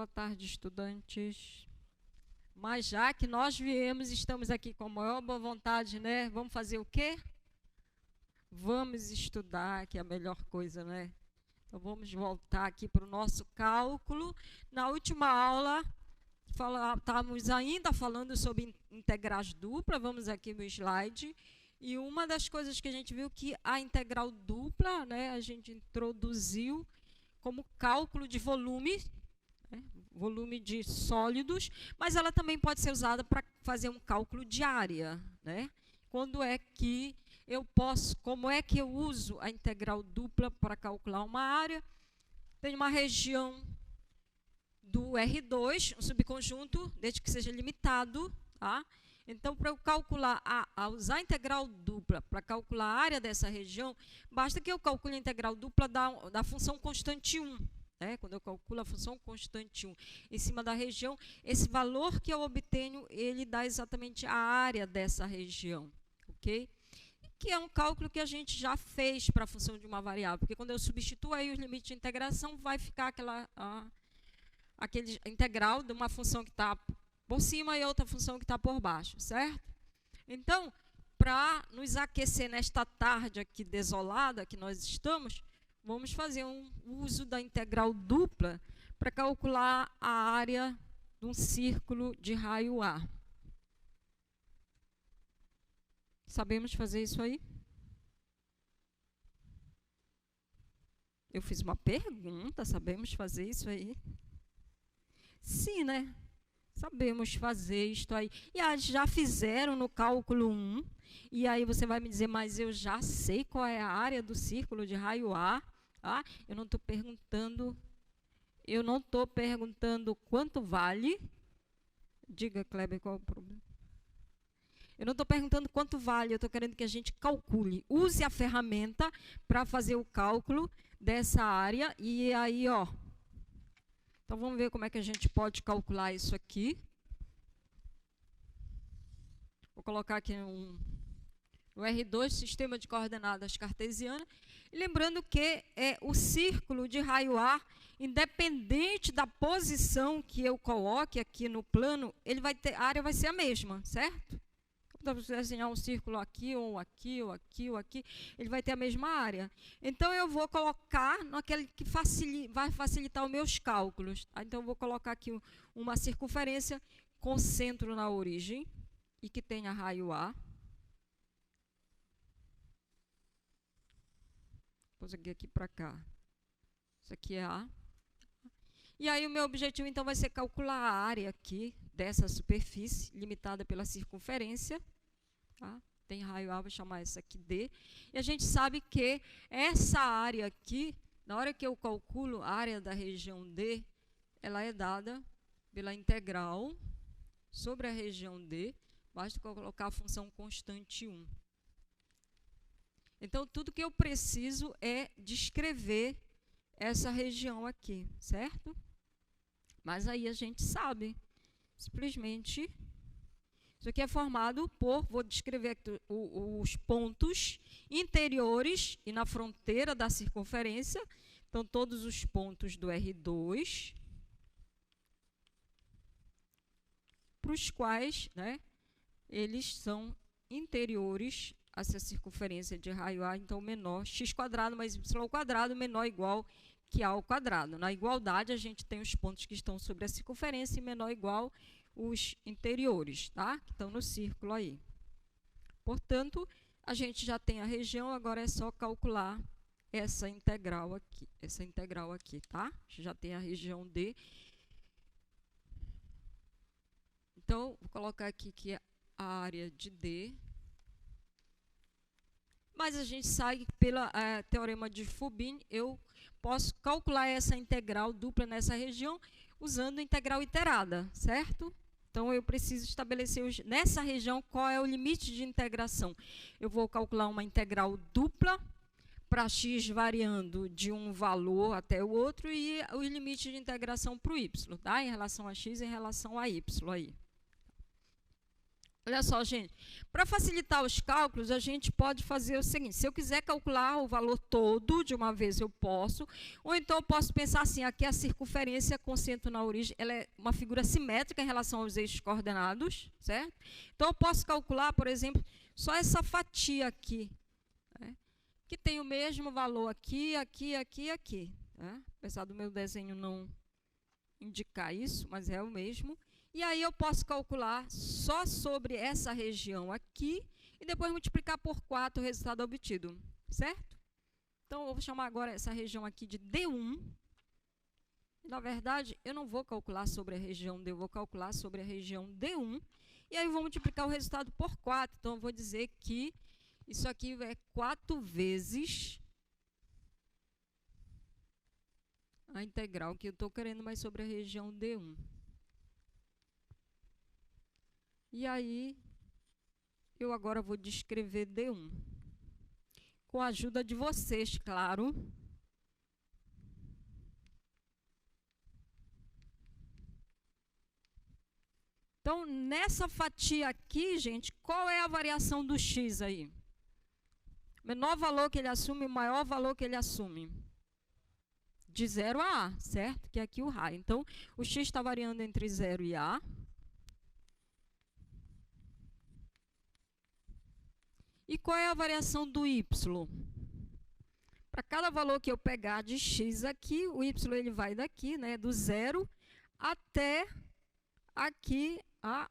Boa tarde, estudantes. Mas já que nós viemos, estamos aqui com a maior boa vontade, né? Vamos fazer o quê? Vamos estudar, que é a melhor coisa, né? Então vamos voltar aqui para o nosso cálculo. Na última aula, estávamos ainda falando sobre integrais duplas. Vamos aqui no slide. E uma das coisas que a gente viu que a integral dupla, né, a gente introduziu como cálculo de volume, né, volume de sólidos, mas ela também pode ser usada para fazer um cálculo de área, né? Quando é que eu posso, como é que eu uso a integral dupla para calcular uma área? Tem uma região do R2, um subconjunto, desde que seja limitado, tá? Então, para eu calcular, usar a integral dupla para calcular a área dessa região, basta que eu calcule a integral dupla da função constante 1. Né? Quando eu calculo a função constante 1 em cima da região, esse valor que eu obtenho, ele dá exatamente a área dessa região. Ok? Que é um cálculo que a gente já fez para a função de uma variável, porque quando eu substituo aí os limites de integração, vai ficar aquele integral de uma função que está por cima e outra função que está por baixo, certo? Então, para nos aquecer nesta tarde aqui desolada que nós estamos, vamos fazer um uso da integral dupla para calcular a área de um círculo de raio A. Sabemos fazer isso aí? Eu fiz uma pergunta, sabemos fazer isso aí? Sim, né? Sabemos fazer isto aí. E já fizeram no cálculo 1. E aí você vai me dizer, mas eu já sei qual é a área do círculo de raio A. Tá? Eu não estou perguntando quanto vale. Diga, Kleber, qual é o problema? Eu não estou perguntando quanto vale, eu estou querendo que a gente calcule. Use a ferramenta para fazer o cálculo dessa área. E aí, ó. Então, vamos ver como é que a gente pode calcular isso aqui. Vou colocar aqui no R2, sistema de coordenadas cartesiana. E lembrando que o círculo de raio A, independente da posição que eu coloque aqui no plano, a área vai ser a mesma, certo? Se você desenhar um círculo aqui, ou aqui, ou aqui, ou aqui, ele vai ter a mesma área. Então, eu vou colocar naquele que vai facilitar os meus cálculos. Então, eu vou colocar aqui uma circunferência com centro na origem e que tenha raio A. Vou seguir aqui para cá. Isso aqui é A. E aí, o meu objetivo, então, vai ser calcular a área aqui dessa superfície, limitada pela circunferência. Tá? Tem raio A, vou chamar essa aqui D. E a gente sabe que essa área aqui, na hora que eu calculo a área da região D, ela é dada pela integral sobre a região D, basta colocar a função constante 1. Então, tudo que eu preciso é descrever essa região aqui, certo? Mas aí a gente sabe, simplesmente... Isso aqui é formado vou descrever aqui os pontos interiores e na fronteira da circunferência. Então, todos os pontos do R2, para os quais, né, eles são interiores a essa circunferência de raio A, então menor x² mais y² menor ou igual que A ao quadrado. Na igualdade, a gente tem os pontos que estão sobre a circunferência e menor ou igual os interiores, tá? Que estão no círculo aí. Portanto, a gente já tem a região, agora é só calcular essa integral aqui, tá? Já tem a região D. Então, vou colocar aqui que é a área de D. Mas a gente sabe que pelo teorema de Fubini, eu posso calcular essa integral dupla nessa região usando a integral iterada, certo? Então, eu preciso estabelecer nessa região qual é o limite de integração. Eu vou calcular uma integral dupla para x variando de um valor até o outro e os limites de integração para o y, tá? Em relação a x e em relação a y aí. Olha só, gente, para facilitar os cálculos, a gente pode fazer o seguinte: se eu quiser calcular o valor todo de uma vez, eu posso, ou então eu posso pensar assim, aqui a circunferência com centro na origem, ela é uma figura simétrica em relação aos eixos coordenados, certo? Então eu posso calcular, por exemplo, só essa fatia aqui, né, que tem o mesmo valor aqui, aqui, aqui, aqui, né? Apesar do meu desenho não indicar isso, mas é o mesmo. E aí eu posso calcular só sobre essa região aqui e depois multiplicar por 4 o resultado obtido, certo? Então, eu vou chamar agora essa região aqui de D1. Na verdade, eu não vou calcular sobre a região D, eu vou calcular sobre a região D1. E aí eu vou multiplicar o resultado por 4. Então, eu vou dizer que isso aqui é 4 vezes a integral que eu estou querendo, mas sobre a região D1. E aí, eu agora vou descrever D1. Com a ajuda de vocês, claro. Então, nessa fatia aqui, gente, qual é a variação do x aí? Menor valor que ele assume, maior valor que ele assume. De 0 a A, certo? Que é aqui o raio. Então, o x está variando entre 0 e A. E qual é a variação do y? Para cada valor que eu pegar de x aqui, o y ele vai daqui, né, do 0 até aqui a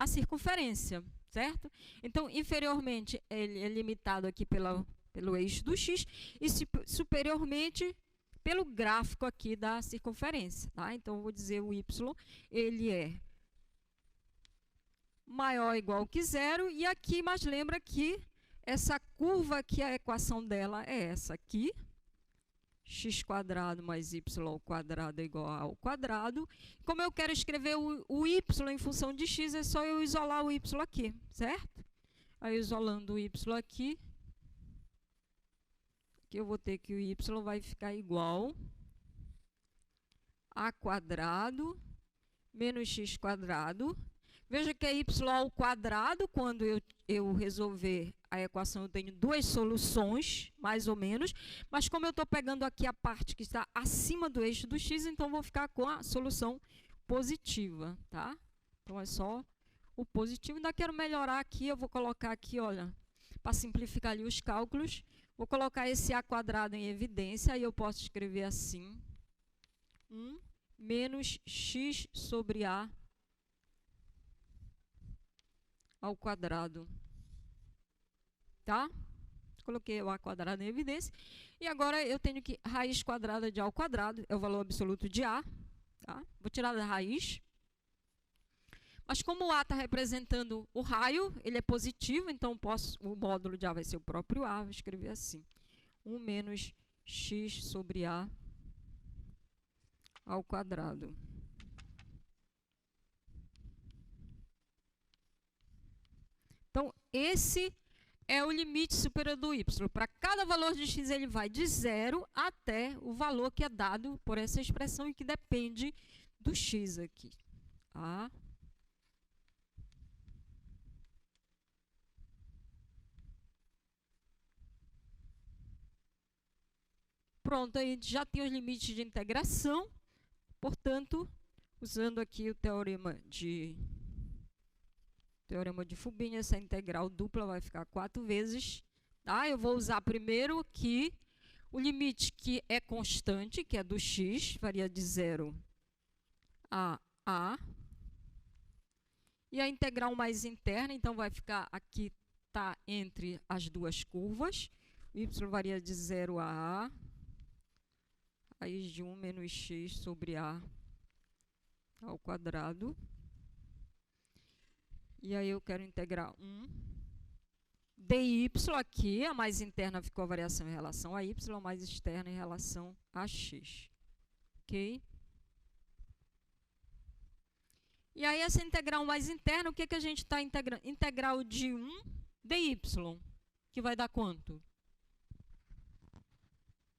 circunferência, certo? Então, inferiormente, ele é limitado aqui pelo eixo do x e superiormente pelo gráfico aqui da circunferência, tá? Então, eu vou dizer o y, ele é maior ou igual que 0, e aqui, mas lembra que essa curva aqui, a equação dela é essa aqui, x² mais y² é igual a ao quadrado. Como eu quero escrever o y em função de x, é só eu isolar o y aqui, certo? Aí, isolando o y aqui, que eu vou ter que o y vai ficar igual a quadrado menos x². Veja que é y ao quadrado, quando eu resolver a equação, eu tenho duas soluções, mais ou menos, mas como eu estou pegando aqui a parte que está acima do eixo do x, então vou ficar com a solução positiva, tá? Então, é só o positivo. Ainda quero melhorar aqui, eu vou colocar aqui, olha, para simplificar ali os cálculos, vou colocar esse a² em evidência, aí eu posso escrever assim, 1 menos x sobre a ao quadrado, tá? Coloquei o a² em evidência. E agora eu tenho que raiz quadrada de a ao quadrado, é o valor absoluto de a, tá? Vou tirar da raiz. Mas como o a está representando o raio, ele é positivo, então o módulo de a vai ser o próprio a, vou escrever assim, 1 menos x sobre a ao quadrado. Então, esse é o limite superior do y. Para cada valor de x, ele vai de 0 até o valor que é dado por essa expressão e que depende do x aqui. Tá? Pronto, aí já tem os limites de integração. Portanto, usando aqui o teorema de Fubini, essa integral dupla vai ficar 4 vezes. Tá? Eu vou usar primeiro aqui o limite que é constante, que é do x, varia de 0 a a. E a integral mais interna, então vai ficar aqui, tá entre as duas curvas. O y varia de 0 a a. Raiz de 1 menos x sobre a ao quadrado. E aí eu quero integrar 1 dy aqui, a mais interna ficou a variação em relação a y, a mais externa em relação a x. Ok? E aí essa integral mais interna, o que, que a gente está integrando? Integral de 1 dy, que vai dar quanto?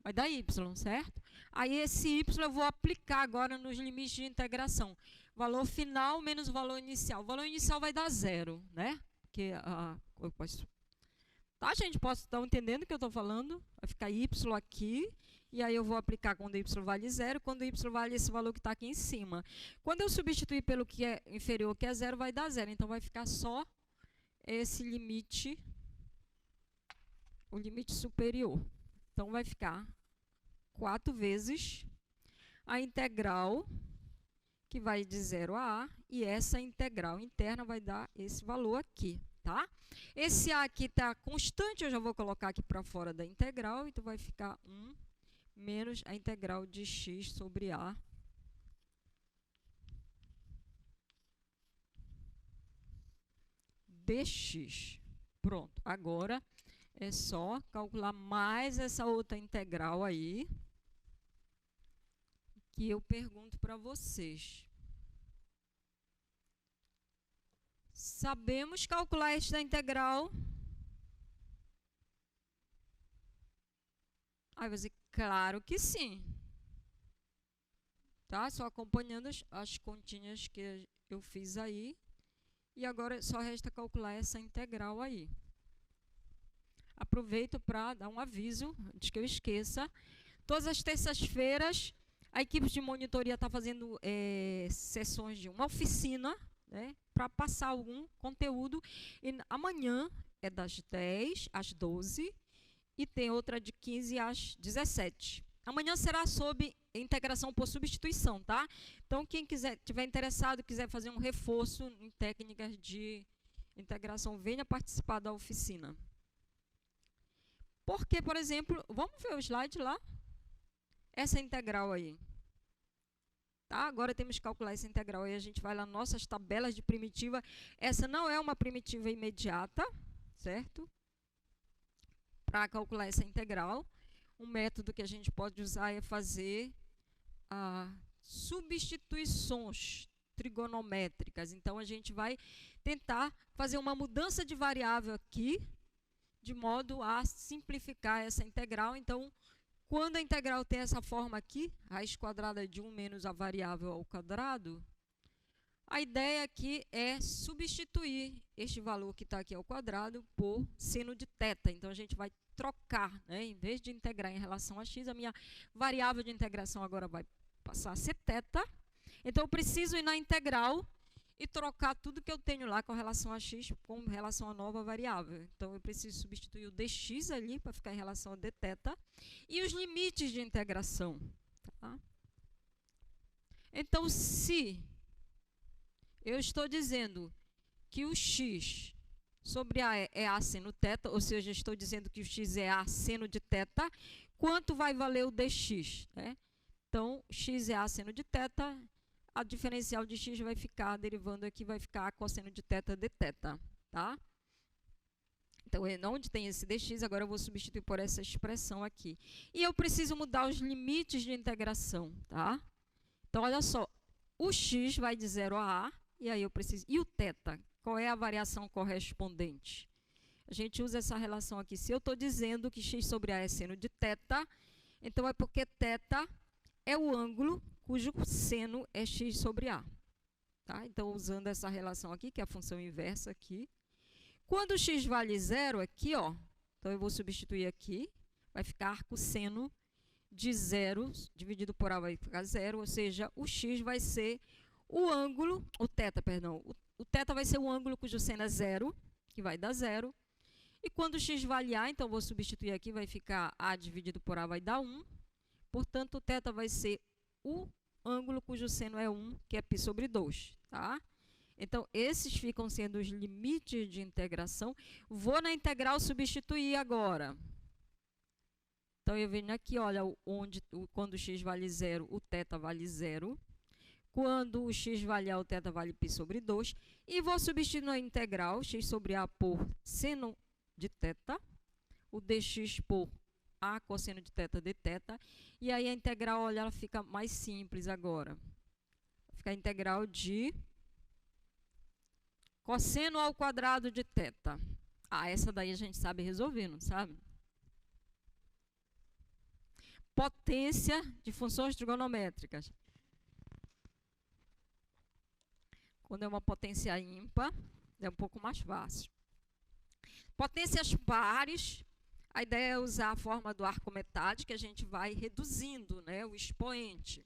Vai dar y, certo? Aí esse y eu vou aplicar agora nos limites de integração. Valor final menos o valor inicial. O valor inicial vai dar zero, né? Porque eu posso... Tá, gente? Estão entendendo o que eu estou falando? Vai ficar y aqui, e aí eu vou aplicar quando y vale zero, quando y vale esse valor que está aqui em cima. Quando eu substituir pelo que é inferior, que é zero, vai dar zero. Então, vai ficar só esse limite, o limite superior. Então, vai ficar 4 vezes a integral, que vai de 0 a A, e essa integral interna vai dar esse valor aqui, tá? Esse A aqui está constante, eu já vou colocar aqui para fora da integral, então vai ficar 1 menos a integral de x sobre A dx. Pronto, agora é só calcular mais essa outra integral aí, que eu pergunto para vocês. Sabemos calcular esta integral? Aí você, claro que sim. Tá? Só acompanhando as continhas que eu fiz aí. E agora só resta calcular essa integral aí. Aproveito para dar um aviso, antes que eu esqueça. Todas as terças-feiras, a equipe de monitoria está fazendo sessões de uma oficina, né, para passar algum conteúdo. E amanhã é das 10 às 12 e tem outra de 15 às 17. Amanhã será sobre integração por substituição, tá? Então, quem tiver interessado, quiser fazer um reforço em técnicas de integração, venha participar da oficina. Porque, por exemplo, vamos ver o slide lá? Essa integral aí. Tá? Agora temos que calcular essa integral aí, a gente vai lá nas nossas tabelas de primitiva. Essa não é uma primitiva imediata, certo? Para calcular essa integral, um método que a gente pode usar é fazer substituições trigonométricas. Então, a gente vai tentar fazer uma mudança de variável aqui, de modo a simplificar essa integral. Então, quando a integral tem essa forma aqui, raiz quadrada de 1 menos a variável ao quadrado, a ideia aqui é substituir este valor que está aqui ao quadrado por seno de θ. Então, a gente vai trocar, né? Em vez de integrar em relação a x, a minha variável de integração agora vai passar a ser θ. Então, eu preciso ir na integral e trocar tudo que eu tenho lá com relação a x com relação à nova variável. Então, eu preciso substituir o dx ali para ficar em relação a dθ e os limites de integração. Tá? Então, se eu estou dizendo que o x sobre A é A seno θ, ou seja, estou dizendo que o x é A seno de θ, quanto vai valer o dx? Né? Então, x é A seno de θ, a diferencial de x vai ficar, derivando aqui, vai ficar a cosseno de θ dθ, tá? Então, onde tem esse dx, agora eu vou substituir por essa expressão aqui. E eu preciso mudar os limites de integração, tá? Então, olha só, o x vai de 0 a A, e aí eu preciso... E o θ? Qual é a variação correspondente? A gente usa essa relação aqui. Se eu estou dizendo que x sobre A é seno de θ, então é porque θ é o ângulo cujo seno é x sobre A. Tá? Então, usando essa relação aqui, que é a função inversa aqui. Quando x vale 0, aqui, ó, então eu vou substituir aqui, vai ficar cosseno de 0, dividido por A vai ficar 0, ou seja, o x vai ser o ângulo, o θ, perdão, o θ vai ser o ângulo cujo seno é 0, que vai dar 0. E quando x vale A, então eu vou substituir aqui, vai ficar A dividido por A vai dar 1. Portanto, o θ vai ser o ângulo cujo seno é 1, que é π sobre 2, tá? Então, esses ficam sendo os limites de integração. Vou na integral substituir agora. Então, eu venho aqui, olha, quando x vale 0, o θ vale 0. Quando o x vale A, o θ vale π sobre 2. E vou substituir na integral, x sobre A por seno de θ, o dx por A cosseno de θ dθ. E aí a integral, olha, ela fica mais simples agora. Vai ficar a integral de cosseno ao quadrado de θ. Ah, essa daí a gente sabe resolver, não sabe? Potência de funções trigonométricas. Quando é uma potência ímpar, é um pouco mais fácil. Potências pares, a ideia é usar a forma do arco metádico, que a gente vai reduzindo, né, o expoente.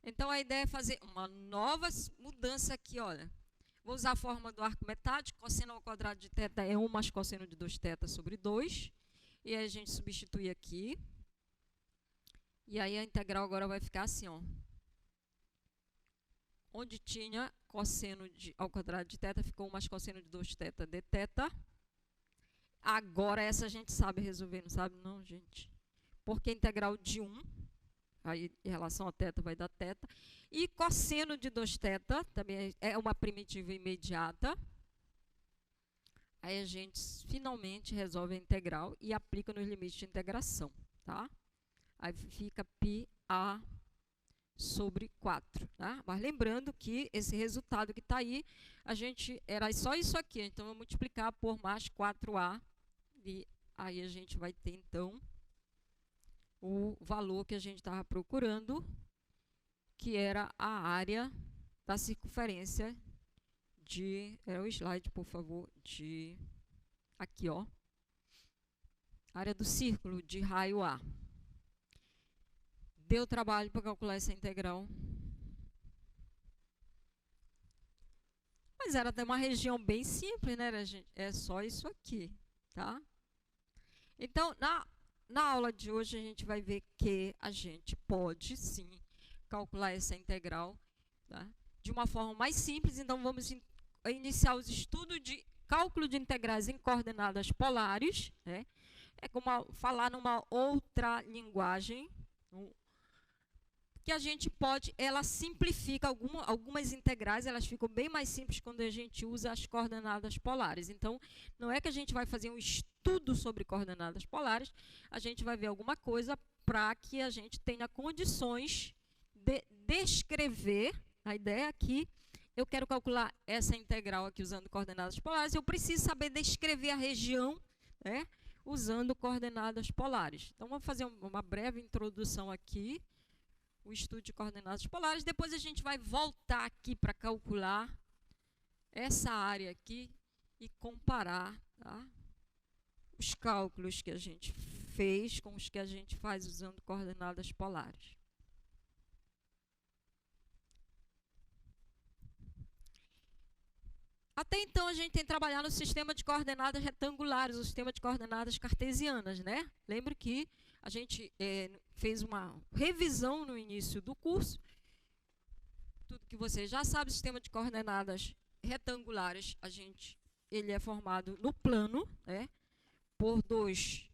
Então, a ideia é fazer uma nova mudança aqui, olha. Vou usar a forma do arco metádico, cosseno ao quadrado de θ é 1 mais cosseno de 2θ sobre 2. E aí a gente substitui aqui. E aí a integral agora vai ficar assim, ó. Onde tinha cosseno ao quadrado de θ, ficou 1 mais cosseno de 2θ dθ. Agora essa a gente sabe resolver, não sabe não, gente? Porque a integral de 1, aí em relação a θ vai dar θ. E cosseno de 2θ também é uma primitiva imediata. Aí a gente finalmente resolve a integral e aplica nos limites de integração, tá? Aí fica πa sobre 4, tá? Mas lembrando que esse resultado que está aí, a gente era só isso aqui, então eu vou multiplicar por mais 4a e aí a gente vai ter então o valor que a gente estava procurando, que era a área da circunferência de... Era o slide, por favor, de... Aqui, ó. Área do círculo de raio A. Deu trabalho para calcular essa integral. Mas era até uma região bem simples, né, gente? É só isso aqui, tá? Então, na aula de hoje, a gente vai ver que a gente pode, sim, calcular essa integral, tá? De uma forma mais simples. Então, vamos iniciar os estudos de cálculo de integrais em coordenadas polares, né? É como falar numa outra linguagem, que a gente pode, ela simplifica algumas integrais, elas ficam bem mais simples quando a gente usa as coordenadas polares. Então, não é que a gente vai fazer um estudo sobre coordenadas polares, a gente vai ver alguma coisa para que a gente tenha condições de descrever. A ideia aqui, eu quero calcular essa integral aqui usando coordenadas polares, eu preciso saber descrever a região, né, usando coordenadas polares. Então, vamos fazer uma breve introdução aqui, o estudo de coordenadas polares. Depois a gente vai voltar aqui para calcular essa área aqui e comparar, tá, os cálculos que a gente fez com os que a gente faz usando coordenadas polares. Até então, a gente tem trabalhado no sistema de coordenadas retangulares, o sistema de coordenadas cartesianas, né? Lembre que a gente fez uma revisão no início do curso. Tudo que você já sabe, o sistema de coordenadas retangulares, ele é formado no plano, né? Por duas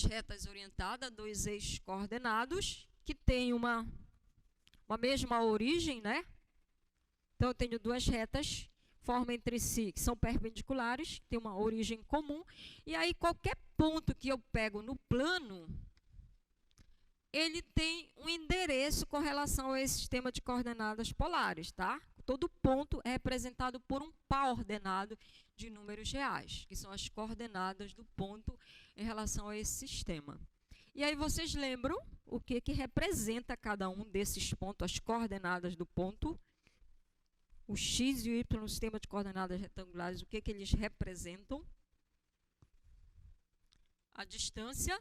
retas orientadas, dois eixos coordenados, que tem uma mesma origem, né? Então, eu tenho duas retas, formam entre si, que são perpendiculares, tem uma origem comum, e aí qualquer ponto que eu pego no plano, ele tem um endereço com relação a esse sistema de coordenadas polares, tá? Todo ponto é representado por um par ordenado de números reais, que são as coordenadas do ponto em relação a esse sistema. E aí vocês lembram o que representa cada um desses pontos, as coordenadas do ponto? O x e o y no sistema de coordenadas retangulares, o que eles representam? A distância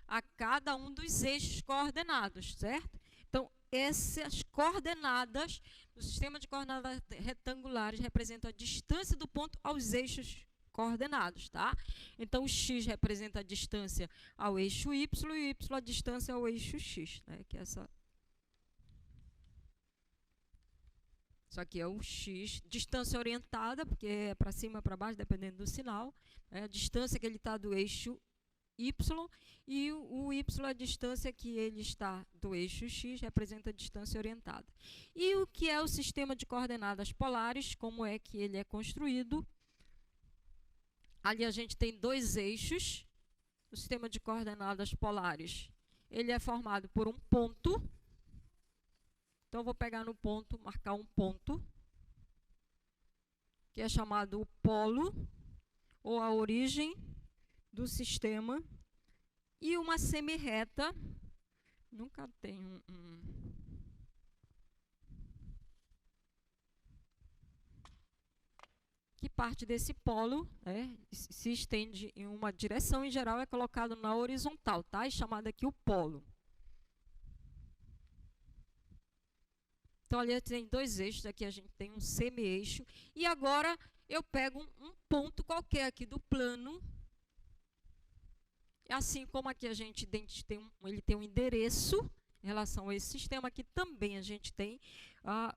a cada um dos eixos coordenados, certo? Então, essas coordenadas do sistema de coordenadas retangulares representam a distância do ponto aos eixos coordenados, tá? Então, o x representa a distância ao eixo y e o y a distância ao eixo x, né? Que é essa... Isso aqui é o x, distância orientada, porque é para cima ou para baixo, dependendo do sinal. A distância que ele está do eixo y, e o y, a distância que ele está do eixo x, representa a distância orientada. E o que é o sistema de coordenadas polares, como é que ele é construído? Ali a gente tem dois eixos. O sistema de coordenadas polares, ele é formado por um ponto. Então, eu vou pegar no ponto, marcar um ponto, que é chamado o polo, ou a origem do sistema, e uma semirreta. Nunca tem parte desse polo, né, se estende em uma direção, em geral é colocado na horizontal, tá? É chamado aqui o polo. Então, ali tem dois eixos, aqui a gente tem um semi-eixo. E agora eu pego um ponto qualquer aqui do plano. Assim como aqui a gente ele tem um endereço em relação a esse sistema, aqui também a gente tem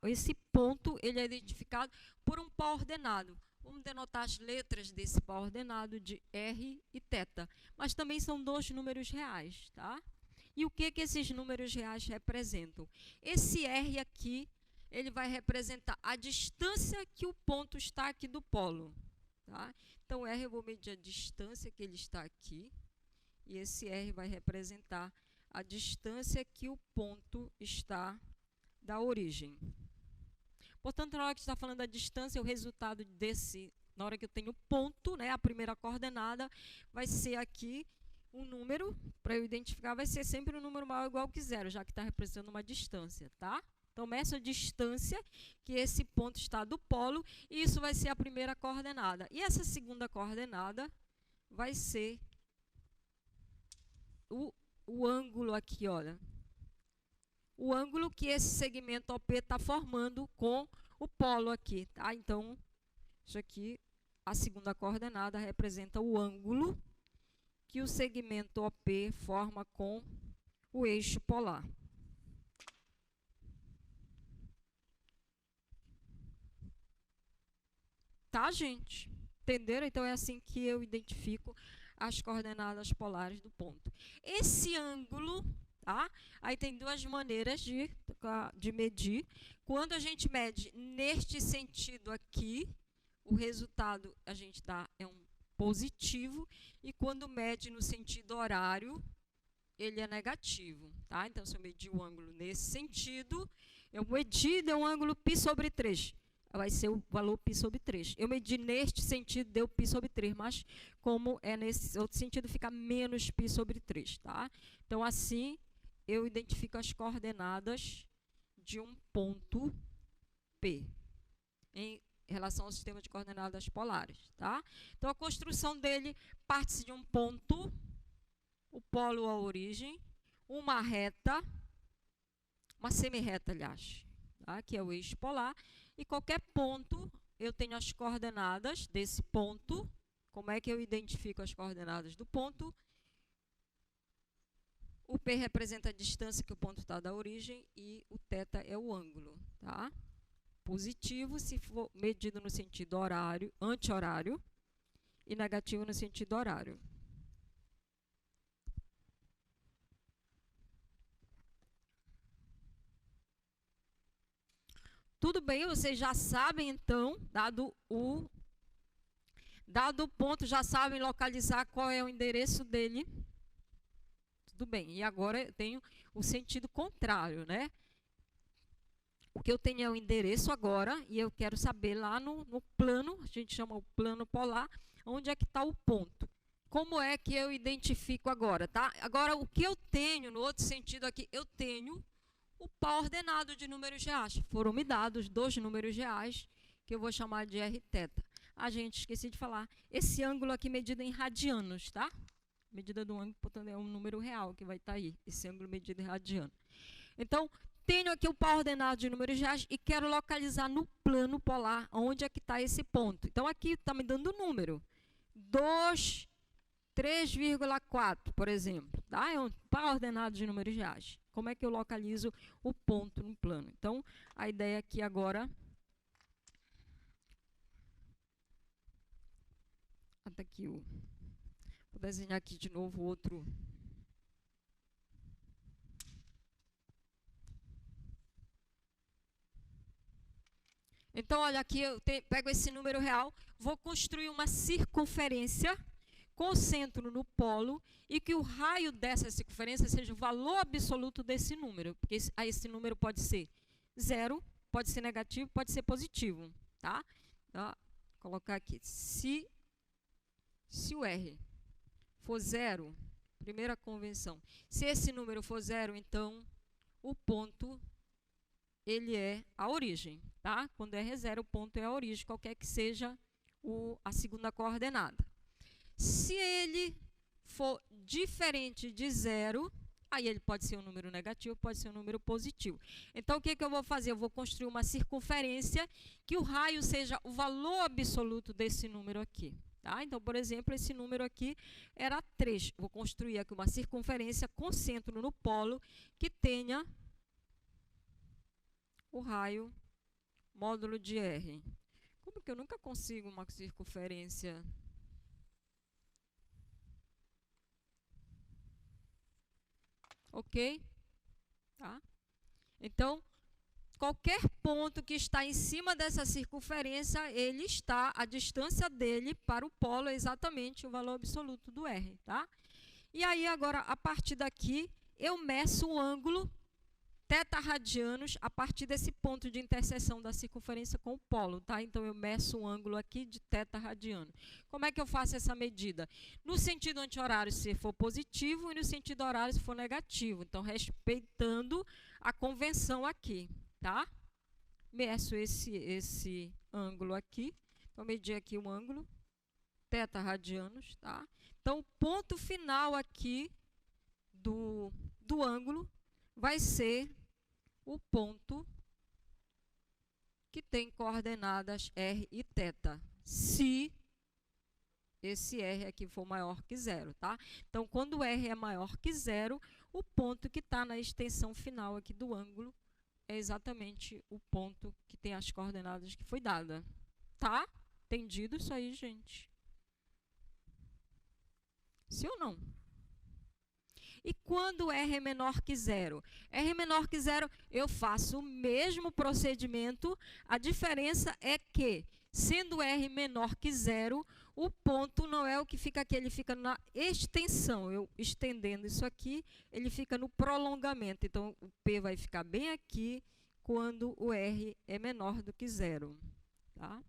esse ponto, ele é identificado por um pó ordenado. Vamos denotar as letras desse pó ordenado de R e θ. Mas também são dois números reais, tá? E o que esses números reais representam? Esse R aqui, ele vai representar a distância que o ponto está aqui do polo. Tá? Então, R eu vou medir a distância que ele está aqui. E esse R vai representar a distância que o ponto está da origem. Portanto, na hora que está falando da distância, o resultado desse, na hora que eu tenho ponto, né, a primeira coordenada, vai ser aqui um número, para eu identificar, vai ser sempre um número maior ou igual que zero, já que está representando uma distância, tá? Então, essa distância que esse ponto está do polo, e isso vai ser a primeira coordenada. E essa segunda coordenada vai ser o ângulo aqui, olha. O ângulo que esse segmento OP está formando com o polo aqui, tá? Então, isso aqui, a segunda coordenada representa o ângulo que o segmento OP forma com o eixo polar. Tá, gente? Entenderam? Então, é assim que eu identifico as coordenadas polares do ponto. Esse ângulo, tá? Aí tem duas maneiras de medir. Quando a gente mede neste sentido aqui, o resultado a gente dá é um positivo, e quando mede no sentido horário, ele é negativo, tá? Então, se eu medir o ângulo nesse sentido, eu medi, deu um ângulo π sobre 3. Vai ser o valor π sobre 3. Eu medi neste sentido, deu π sobre 3, mas como é nesse outro sentido, fica menos π sobre 3, tá? Então, assim, eu identifico as coordenadas de um ponto P em relação ao sistema de coordenadas polares, tá? Então, a construção dele parte de um ponto, o polo a origem, uma reta, uma semirreta, aliás, tá? Que é o eixo polar, e qualquer ponto, eu tenho as coordenadas desse ponto. Como é que eu identifico as coordenadas do ponto? O P representa a distância que o ponto está da origem e o θ é o ângulo, tá? Positivo se for medido no sentido horário, anti-horário, e negativo no sentido horário. Tudo bem, vocês já sabem, então, dado o ponto, já sabem localizar qual é o endereço dele. Tudo bem, e agora eu tenho o sentido contrário, né? O que eu tenho é o endereço agora, e eu quero saber lá no plano, a gente chama o plano polar, onde é que está o ponto. Como é que eu identifico agora, tá? Agora, o que eu tenho, no outro sentido aqui, eu tenho o pó ordenado de números reais. Foram me dados dois números reais, que eu vou chamar de R θ. A gente, esqueci de falar, esse ângulo aqui medido em radianos, tá? Medida do ângulo, portanto, é um número real que vai estar aí, esse ângulo medido em radiano. Então, tenho aqui o pó ordenado de números reais e quero localizar no plano polar onde é que está esse ponto. Então, aqui está me dando o número 3,4, por exemplo. Tá? É um pó ordenado de números reais. Como é que eu localizo o ponto no plano? Então, a ideia aqui agora... Até aqui vou desenhar aqui de novo outro... Então, olha, aqui eu pego esse número real, vou construir uma circunferência com o centro no polo e que o raio dessa circunferência seja o valor absoluto desse número, porque esse número pode ser 0, pode ser negativo, pode ser positivo, tá? Então, vou colocar aqui, se o R for 0, primeira convenção, se esse número for 0, então o ponto... ele é a origem, tá? Quando R é 0, o ponto é a origem, qualquer que seja a segunda coordenada. Se ele for diferente de 0, aí ele pode ser um número negativo, pode ser um número positivo. Então, o que eu vou fazer? Eu vou construir uma circunferência que o raio seja o valor absoluto desse número aqui. Tá? Então, por exemplo, esse número aqui era 3. Vou construir aqui uma circunferência com centro no polo que tenha o raio módulo de R. Como que eu nunca consigo uma circunferência? Ok? Tá? Então, qualquer ponto que está em cima dessa circunferência, a distância dele para o polo é exatamente o valor absoluto do R. Tá? E aí, agora, a partir daqui, eu meço o ângulo θ-radianos a partir desse ponto de interseção da circunferência com o polo, tá? Então, eu meço um ângulo aqui de θ-radiano. Como é que eu faço essa medida? No sentido anti-horário, se for positivo, e no sentido horário, se for negativo. Então, respeitando a convenção aqui, tá? Meço esse ângulo aqui. Vou medir aqui o ângulo, θ-radianos, tá? Então, o ponto final aqui do ângulo vai ser o ponto que tem coordenadas R e θ, se esse R aqui for maior que 0, tá? Então, quando R é maior que 0, o ponto que está na extensão final aqui do ângulo é exatamente o ponto que tem as coordenadas que foi dada. Tá? Entendido isso aí, gente? Sim ou não? E quando R é menor que 0? R é menor que 0, eu faço o mesmo procedimento. A diferença é que, sendo R menor que 0, o ponto não é o que fica aqui, ele fica na extensão. Eu estendendo isso aqui, ele fica no prolongamento. Então, o P vai ficar bem aqui quando o R é menor do que 0. Tá?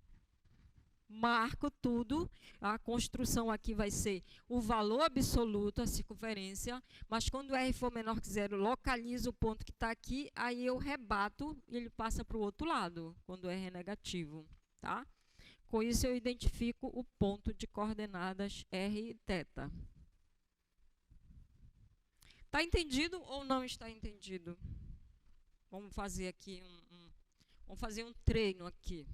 Marco tudo, a construção aqui vai ser o valor absoluto, a circunferência, mas quando R for menor que 0, localizo o ponto que está aqui, aí eu rebato e ele passa para o outro lado, quando R é negativo. Tá? Com isso, eu identifico o ponto de coordenadas R e θ. Está entendido ou não está entendido? Vamos fazer aqui vamos fazer um treino aqui.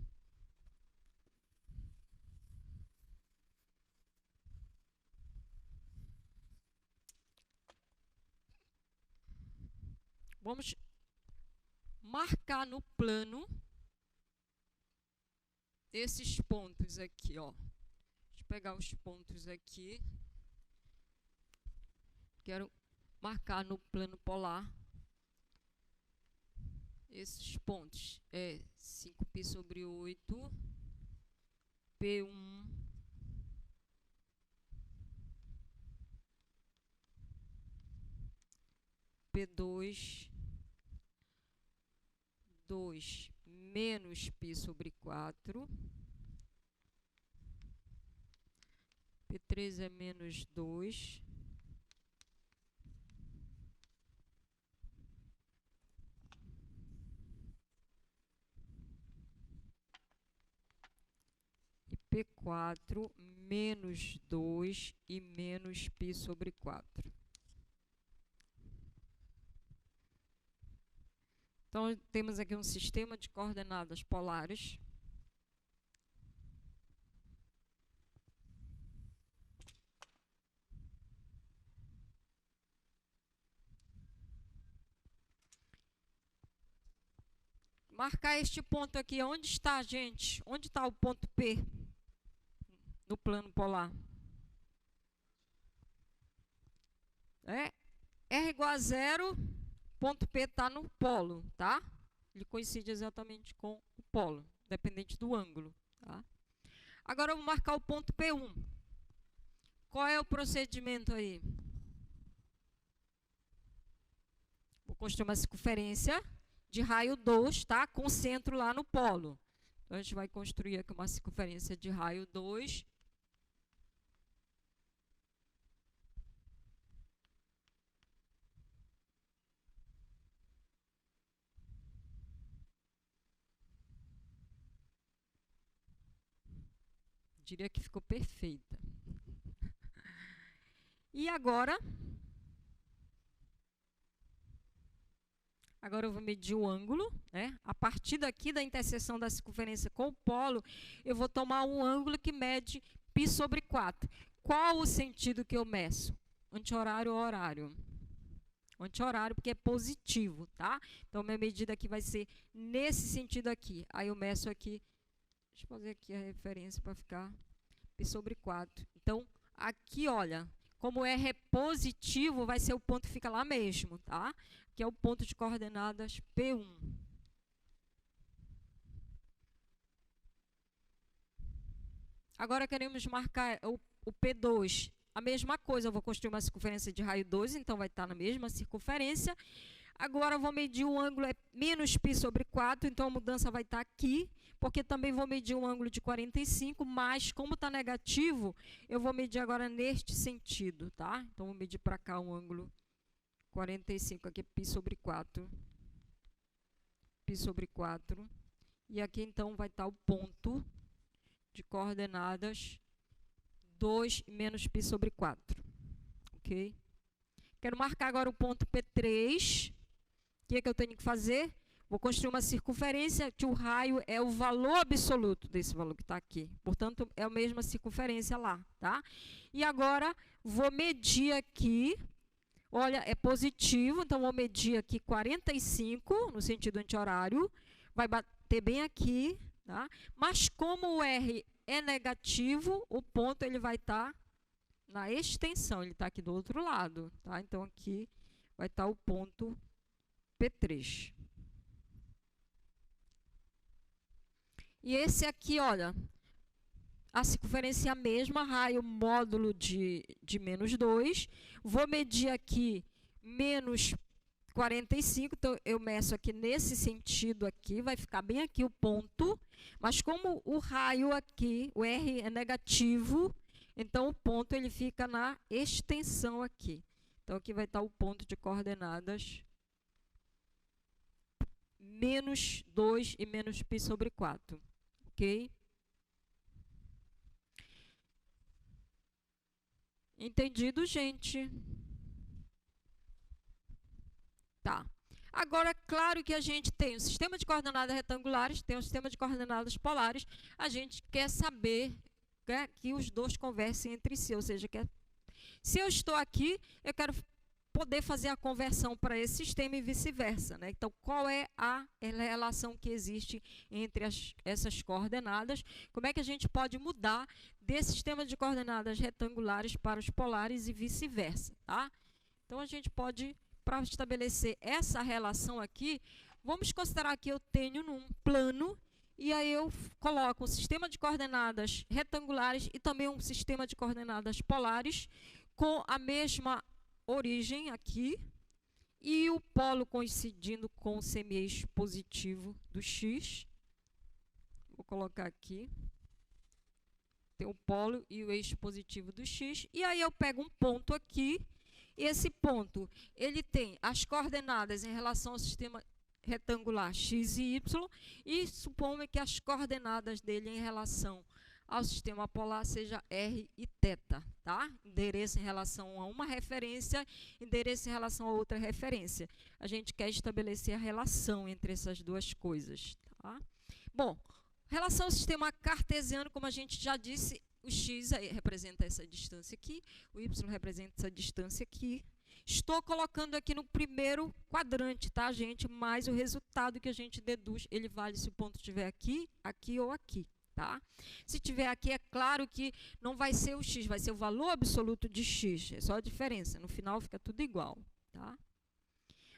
Vamos marcar no plano esses pontos aqui, ó. Deixa eu pegar os pontos aqui. Quero marcar no plano polar esses pontos. É 5π sobre 8, P1, P2, 2 menos π sobre 4, P3 é menos 2, e P4 menos 2 e menos π sobre 4. Então, temos aqui um sistema de coordenadas polares. Marcar este ponto aqui. Onde está, gente? Onde está o ponto P no plano polar? R igual a 0, ponto P está no polo, tá? Ele coincide exatamente com o polo, dependente do ângulo. Tá? Agora, eu vou marcar o ponto P1. Qual é o procedimento aí? Vou construir uma circunferência de raio 2, tá? Com centro lá no polo. Então, a gente vai construir aqui uma circunferência de raio 2. Diria que ficou perfeita. E agora eu vou medir o ângulo, né? A partir daqui da interseção da circunferência com o polo, eu vou tomar um ângulo que mede π/4. Qual o sentido que eu meço? Anti-horário ou horário? Anti-horário, porque é positivo, tá? Então, minha medida aqui vai ser nesse sentido aqui. Aí eu meço aqui, deixa eu fazer aqui a referência para ficar π/4. Então, aqui, olha, como R é positivo, vai ser o ponto que fica lá mesmo, tá? Que é o ponto de coordenadas P1. Agora queremos marcar o P2. A mesma coisa, eu vou construir uma circunferência de raio 2, então vai estar na mesma circunferência. Agora eu vou medir o ângulo é menos π/4, então a mudança vai estar aqui, porque também vou medir um ângulo de 45, mas como está negativo, eu vou medir agora neste sentido, tá? Então vou medir para cá um ângulo 45, aqui é π/4. π/4. E aqui então vai estar o ponto de coordenadas 2 menos π/4. Ok? Quero marcar agora o ponto P3. O que é que eu tenho que fazer? Vou construir uma circunferência, que o raio é o valor absoluto desse valor que está aqui. Portanto, é a mesma circunferência lá, tá? E agora, vou medir aqui. Olha, é positivo, então vou medir aqui 45, no sentido anti-horário. Vai bater bem aqui, tá? Mas como o R é negativo, o ponto ele vai estar na extensão, ele está aqui do outro lado, tá? Então, aqui vai estar o ponto P3. E esse aqui, olha, a circunferência é a mesma, raio módulo de menos 2. Vou medir aqui menos 45, então eu meço aqui nesse sentido aqui, vai ficar bem aqui o ponto, mas como o raio aqui, o R é negativo, então o ponto ele fica na extensão aqui. Então aqui vai estar o ponto de coordenadas menos 2 e menos π/4, ok? Entendido, gente? Tá. Agora, claro que a gente tem um sistema de coordenadas retangulares, tem um sistema de coordenadas polares. A gente quer saber, né, que os dois conversem entre si, ou seja, se eu estou aqui, eu quero poder fazer a conversão para esse sistema e vice-versa, né? Então, qual é a relação que existe entre essas coordenadas? Como é que a gente pode mudar desse sistema de coordenadas retangulares para os polares e vice-versa, tá? Então, a gente pode, para estabelecer essa relação aqui, vamos considerar que eu tenho num plano, e aí eu coloco um sistema de coordenadas retangulares e também um sistema de coordenadas polares com a mesma origem aqui, e o polo coincidindo com o semi-eixo positivo do x. Vou colocar aqui. Tem o polo e o eixo positivo do x. E aí eu pego um ponto aqui, e esse ponto, ele tem as coordenadas em relação ao sistema retangular x e y, e suponho que as coordenadas dele em relação ao sistema polar seja r e θ, tá? Endereço em relação a uma referência, endereço em relação a outra referência. A gente quer estabelecer a relação entre essas duas coisas, tá? Bom, relação ao sistema cartesiano, como a gente já disse, o x representa essa distância aqui, o y representa essa distância aqui. Estou colocando aqui no primeiro quadrante, tá, gente? Mas o resultado que a gente deduz, ele vale se o ponto estiver aqui, aqui ou aqui. Tá? Se tiver aqui, é claro que não vai ser o x, vai ser o valor absoluto de x, é só a diferença, no final fica tudo igual. Tá?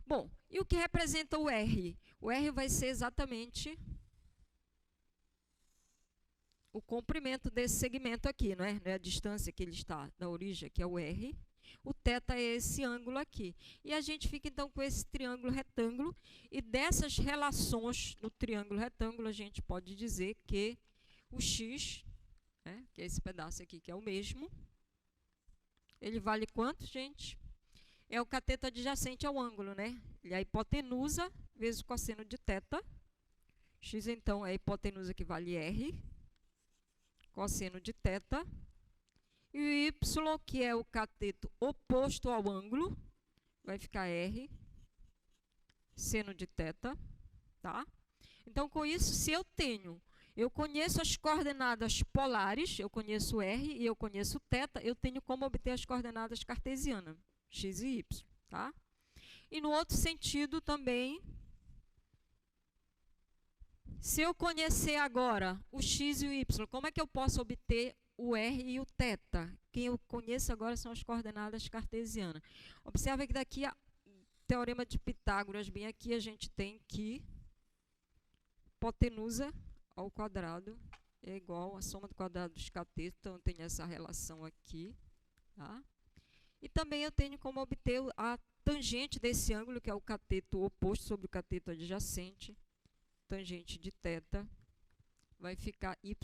Bom, e o que representa o R? O R vai ser exatamente o comprimento desse segmento aqui, não é? Não é a distância que ele está da origem, que é o R. O θ é esse ângulo aqui. E a gente fica, então, com esse triângulo retângulo, e dessas relações no triângulo retângulo, a gente pode dizer que o x, né, que é esse pedaço aqui, que é o mesmo, ele vale quanto, gente? É o cateto adjacente ao ângulo, né? Ele é a hipotenusa vezes o cosseno de θ. X, então, é a hipotenusa que vale R. cosseno de θ. E o y, que é o cateto oposto ao ângulo, vai ficar R, seno de θ, tá? Então, com isso, se eu conheço as coordenadas polares, eu conheço R e eu conheço θ, eu tenho como obter as coordenadas cartesianas, x e y, tá? E no outro sentido também, se eu conhecer agora o x e o y, como é que eu posso obter o R e o θ? Quem eu conheço agora são as coordenadas cartesianas. Observe que daqui a teorema de Pitágoras, bem aqui a gente tem que hipotenusa ao quadrado é igual à soma do quadrado dos catetos, então eu tenho essa relação aqui, tá? E também eu tenho como obter a tangente desse ângulo, que é o cateto oposto sobre o cateto adjacente, tangente de θ, vai ficar y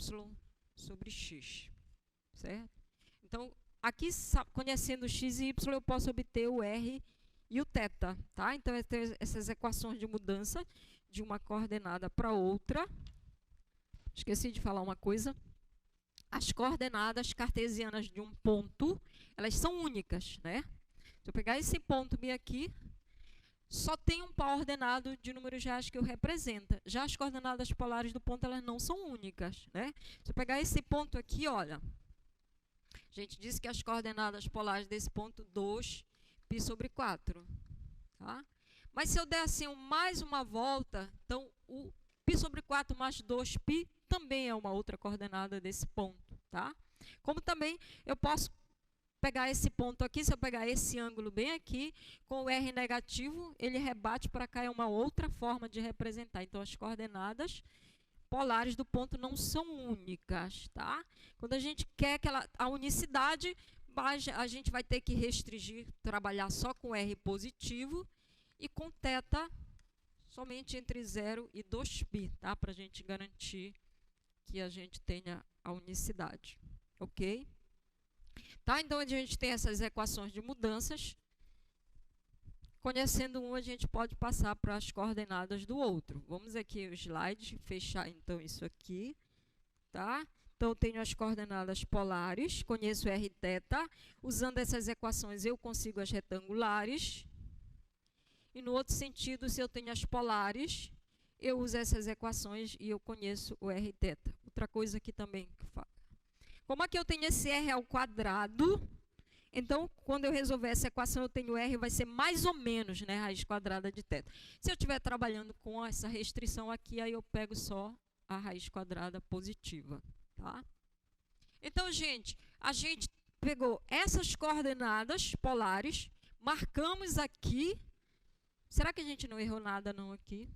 sobre x, certo? Então, aqui, conhecendo x e y, eu posso obter o r e o θ, tá? Então, essas equações de mudança de uma coordenada para outra. Esqueci de falar uma coisa. As coordenadas cartesianas de um ponto, elas são únicas, né? Se eu pegar esse ponto bem aqui, só tem um par ordenado de números reais que o representa. Já as coordenadas polares do ponto, elas não são únicas, né? Se eu pegar esse ponto aqui, olha, a gente disse que as coordenadas polares desse ponto, 2π sobre 4, tá? Mas se eu der assim mais uma volta, então o π sobre 4 mais 2π também é uma outra coordenada desse ponto, tá? Como também eu posso pegar esse ponto aqui, se eu pegar esse ângulo bem aqui, com o R negativo, ele rebate para cá, é uma outra forma de representar. Então, as coordenadas polares do ponto não são únicas, tá? Quando a gente quer a unicidade, a gente vai ter que restringir, trabalhar só com R positivo e com θ somente entre 0 e 2π, tá? Para a gente garantir que a gente tenha a unicidade, ok? Tá? Então, a gente tem essas equações de mudanças. Conhecendo um, a gente pode passar para as coordenadas do outro. Vamos aqui o slide, fechar então isso aqui, tá? Então, eu tenho as coordenadas polares, conheço R e θ. Usando essas equações, eu consigo as retangulares. E no outro sentido, se eu tenho as polares, eu uso essas equações e eu conheço o R e θ. Outra coisa aqui também que eu falo. Como aqui eu tenho esse R ao quadrado, então, quando eu resolver essa equação, eu tenho R, vai ser mais ou menos, né, raiz quadrada de θ. Se eu estiver trabalhando com essa restrição aqui, aí eu pego só a raiz quadrada positiva, tá? Então, gente, a gente pegou essas coordenadas polares, marcamos aqui. Será que a gente não errou nada não aqui?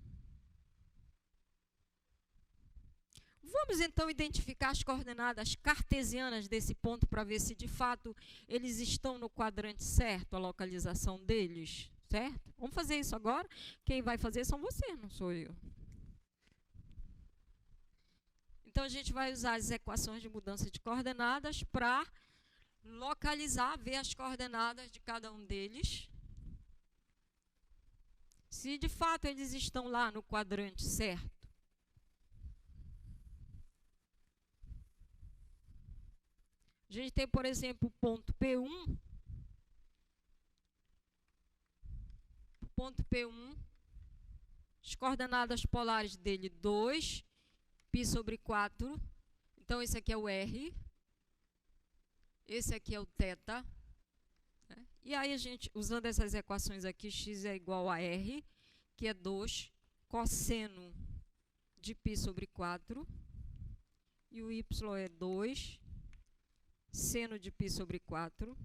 Vamos então identificar as coordenadas cartesianas desse ponto para ver se de fato eles estão no quadrante certo, a localização deles, certo? Vamos fazer isso agora? Quem vai fazer são vocês, não sou eu. Então a gente vai usar as equações de mudança de coordenadas para localizar, ver as coordenadas de cada um deles. Se de fato eles estão lá no quadrante certo. A gente tem, por exemplo, o ponto P1. O ponto P1, as coordenadas polares dele, 2π sobre 4. Então, esse aqui é o R. Esse aqui é o θ. Né? E aí, a gente, usando essas equações aqui, x é igual a R, que é 2 cosseno de π sobre 4. E o y é 2 seno de π sobre 4.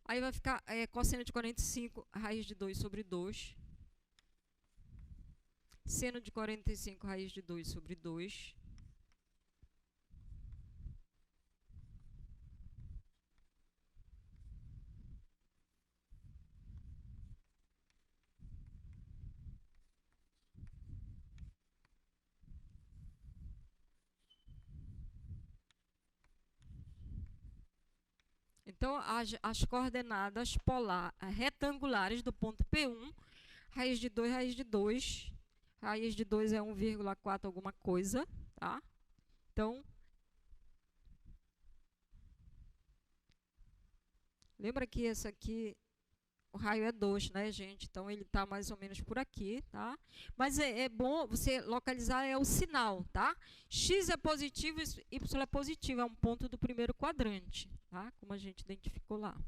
Aí vai ficar cosseno de 45, raiz de 2 sobre 2. Seno de 45, raiz de 2 sobre 2. Então, as coordenadas retangulares do ponto P1, raiz de 2, Raiz de 2 é 1,4 alguma coisa, tá? Então, lembra que esse aqui, o raio é 2, né, gente? Então, ele está mais ou menos por aqui, tá? Mas é bom você localizar o sinal, tá? X é positivo, Y é positivo, é um ponto do primeiro quadrante, tá? Como a gente identificou lá.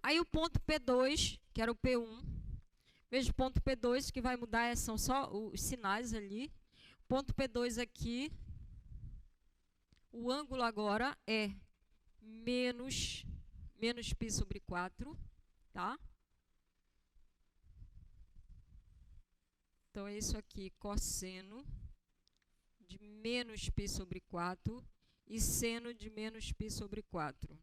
Aí o ponto P2, que era o P1. Veja o ponto P2, que vai mudar, são só os sinais ali. Ponto P2 aqui, o ângulo agora é menos π sobre 4, tá? Então, é isso aqui, cosseno de menos π sobre 4 e seno de menos π sobre 4.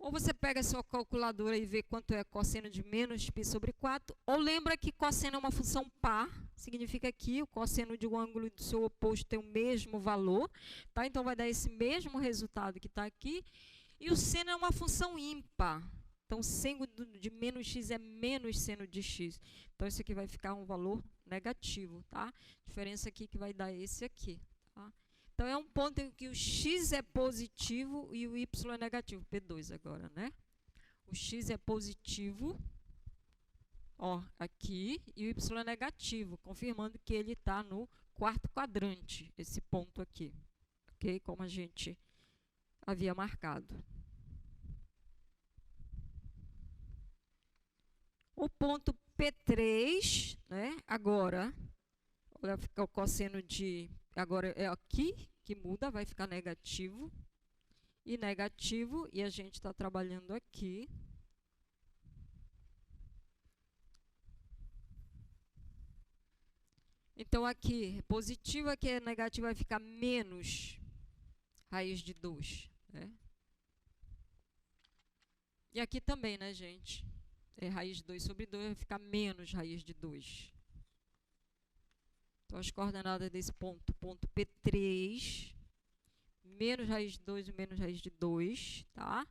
Ou você pega a sua calculadora e vê quanto é cosseno de menos π sobre 4, ou lembra que cosseno é uma função par, significa que o cosseno de um ângulo do seu oposto tem o mesmo valor, tá? Então, vai dar esse mesmo resultado que está aqui. E o seno é uma função ímpar. Então, seno de menos x é menos seno de x. Então, isso aqui vai ficar um valor negativo, tá? Diferença aqui que vai dar esse aqui, tá? Então, é um ponto em que o x é positivo e o y é negativo. P2 agora, né? O x é positivo, ó, aqui, e o y é negativo, confirmando que ele está no quarto quadrante, esse ponto aqui. Ok? Como a gente havia marcado. O ponto P3, né? Agora, vai ficar o cosseno de... Agora é aqui que muda, vai ficar negativo. E negativo, e a gente está trabalhando aqui. Então, aqui, positivo, aqui é negativo, vai ficar menos raiz de 2, né? E aqui também, né, gente? Raiz de 2 sobre 2 vai ficar menos raiz de 2. Então, as coordenadas desse ponto, ponto P3, menos raiz de 2 e menos raiz de 2, tá?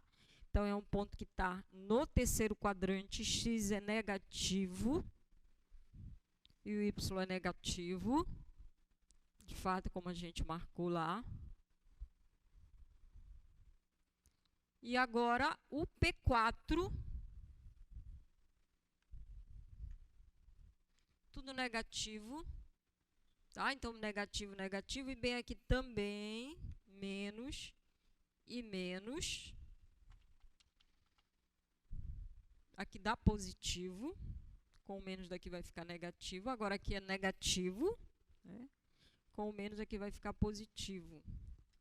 Então, é um ponto que está no terceiro quadrante, x é negativo e o y é negativo. De fato, como a gente marcou lá. E agora, o P4... tudo negativo, tá? Então, negativo, negativo, e bem aqui também, menos e menos. Aqui dá positivo, com o menos daqui vai ficar negativo, agora aqui é negativo, né? Com o menos aqui vai ficar positivo.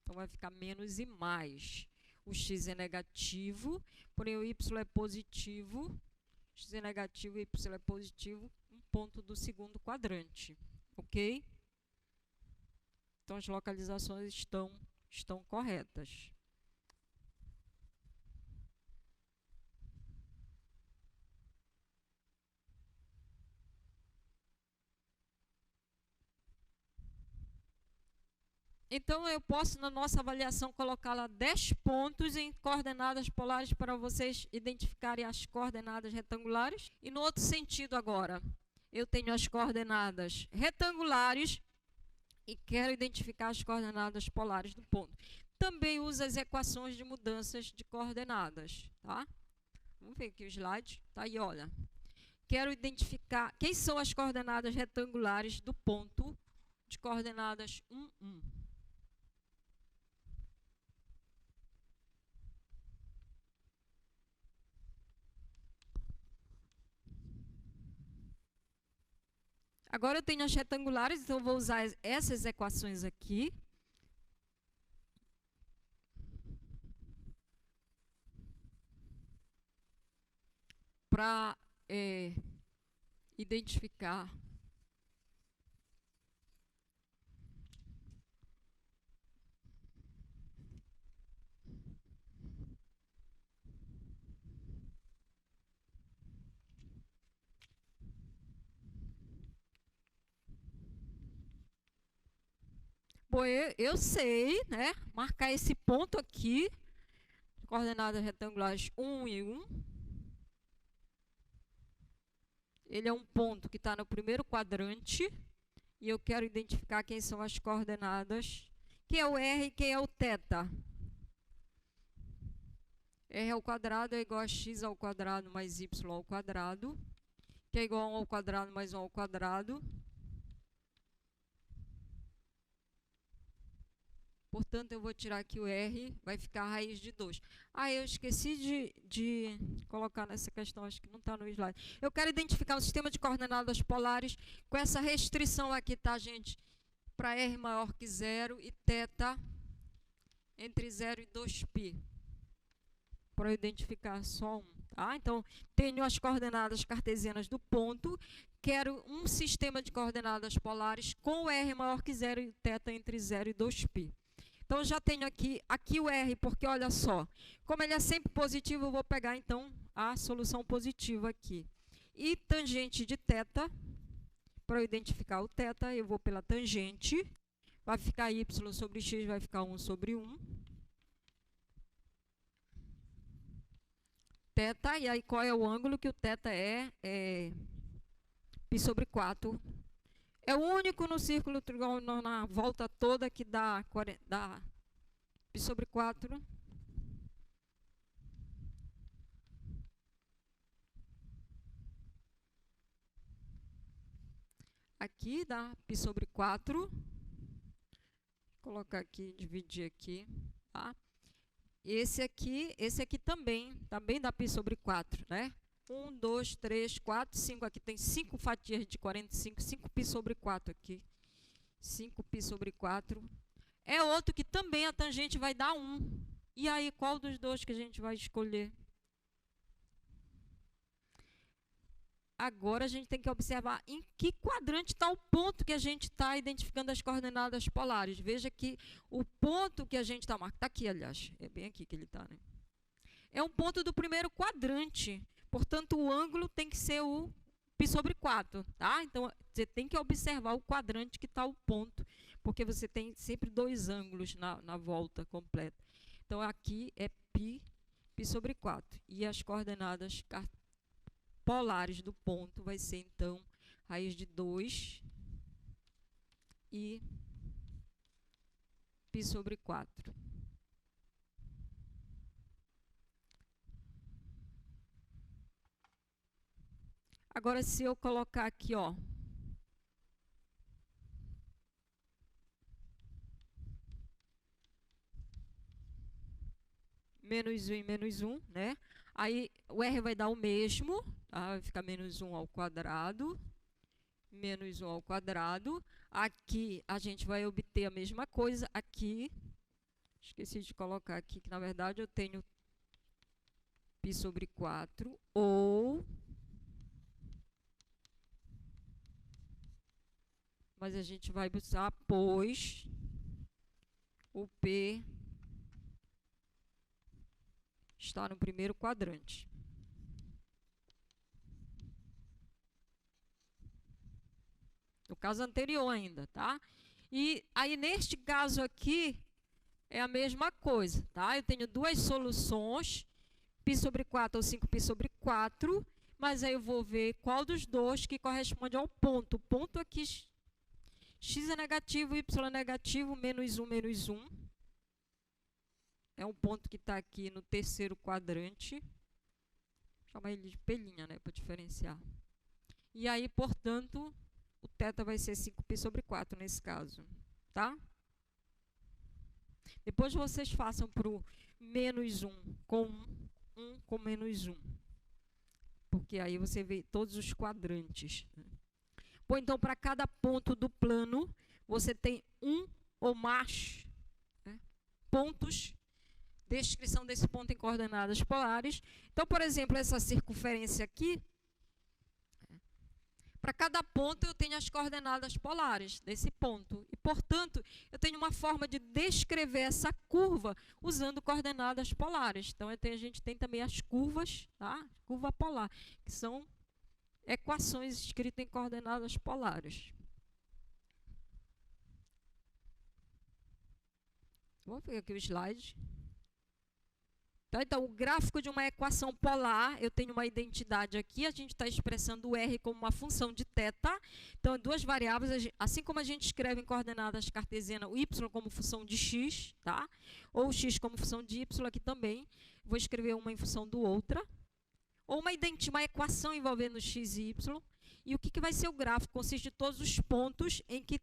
Então, vai ficar menos e mais. O x é negativo, porém o y é positivo, x é negativo e y é positivo, ponto do segundo quadrante, ok? Então, as localizações estão corretas. Então, eu posso, na nossa avaliação, colocar lá 10 pontos em coordenadas polares para vocês identificarem as coordenadas retangulares. E no outro sentido agora, eu tenho as coordenadas retangulares e quero identificar as coordenadas polares do ponto. Também uso as equações de mudanças de coordenadas, tá? Vamos ver aqui o slide. Tá aí, olha. Quero identificar quem são as coordenadas retangulares do ponto de coordenadas 1, 1. Agora eu tenho as retangulares, então eu vou usar essas equações aqui. Para identificar Bom, eu sei, né, marcar esse ponto aqui, coordenadas retangulares 1 e 1. Ele é um ponto que está no primeiro quadrante. E eu quero identificar quem são as coordenadas. Quem é o R e quem é o θ? R ao quadrado é igual a x ao quadrado mais y ao quadrado, que é igual a 1 ao quadrado mais 1 ao quadrado. Portanto, eu vou tirar aqui o R, vai ficar a raiz de 2. Ah, eu esqueci de colocar nessa questão, acho que não está no slide. Eu quero identificar um sistema de coordenadas polares com essa restrição aqui, tá, gente? Para R maior que 0 e θ entre 0 e 2π. Para eu identificar só um, tá? Então, tenho as coordenadas cartesianas do ponto, quero um sistema de coordenadas polares com o R maior que 0 e θ entre 0 e 2π. Então, já tenho aqui o R, porque olha só, como ele é sempre positivo, eu vou pegar, então, a solução positiva aqui. E tangente de θ, para eu identificar o θ, eu vou pela tangente, vai ficar y sobre x, vai ficar 1 sobre 1. θ, e aí qual é o ângulo que o θ é π sobre 4. É o único no círculo trigonal na volta toda que dá π sobre 4. Aqui dá π sobre 4. Vou colocar aqui, dividir aqui, tá? Esse aqui também dá π sobre 4, né? 1, 2, 3, 4, 5. Aqui tem 5 fatias de 45, 5π sobre 4 aqui. 5π sobre 4. É outro que também a tangente vai dar 1. E aí, qual dos dois que a gente vai escolher? Agora, a gente tem que observar em que quadrante está o ponto que a gente está identificando as coordenadas polares. Veja que o ponto que a gente está marcando... Está aqui, aliás. É bem aqui que ele está, né? É um ponto do primeiro quadrante. Portanto, o ângulo tem que ser o π sobre 4, tá? Então, você tem que observar o quadrante que está o ponto, porque você tem sempre dois ângulos na volta completa. Então, aqui é π sobre 4. E as coordenadas polares do ponto vai ser, então, raiz de 2 e π sobre 4. Agora, se eu colocar aqui, ó, menos 1 e menos 1, né? Aí, o R vai dar o mesmo, tá? Vai ficar menos 1 ao quadrado, menos 1 ao quadrado. Aqui, a gente vai obter a mesma coisa. Aqui, esqueci de colocar aqui, que na verdade eu tenho π sobre 4, ou... Mas a gente vai usar, pois o P está no primeiro quadrante. No caso anterior ainda, tá? E aí, neste caso aqui, é a mesma coisa, tá? Eu tenho duas soluções, π sobre 4 ou 5π sobre 4, mas aí eu vou ver qual dos dois que corresponde ao ponto. O ponto aqui... x é negativo, y é negativo, menos 1, menos 1. É um ponto que está aqui no terceiro quadrante. Vou chamar ele de pelinha, né, para diferenciar. E aí, portanto, o θ vai ser 5π sobre 4 nesse caso, tá? Depois vocês façam para o menos 1 com 1 com menos 1. Porque aí você vê todos os quadrantes, né? Bom, então, para cada ponto do plano, você tem um ou mais, né, pontos. Descrição desse ponto em coordenadas polares. Então, por exemplo, essa circunferência aqui, para cada ponto eu tenho as coordenadas polares desse ponto. E, portanto, eu tenho uma forma de descrever essa curva usando coordenadas polares. Então, a gente tem também as curvas, tá? Curva polar, que são equações escritas em coordenadas polares. Vou pegar aqui o slide. Tá, então, o gráfico de uma equação polar, eu tenho uma identidade aqui, a gente está expressando o R como uma função de θ. Então, duas variáveis, assim como a gente escreve em coordenadas cartesianas o Y como função de x, tá? Ou o x como função de Y aqui também. Vou escrever uma em função do outra. Ou uma equação envolvendo x e y. E o que vai ser o gráfico? Consiste de todos os pontos em que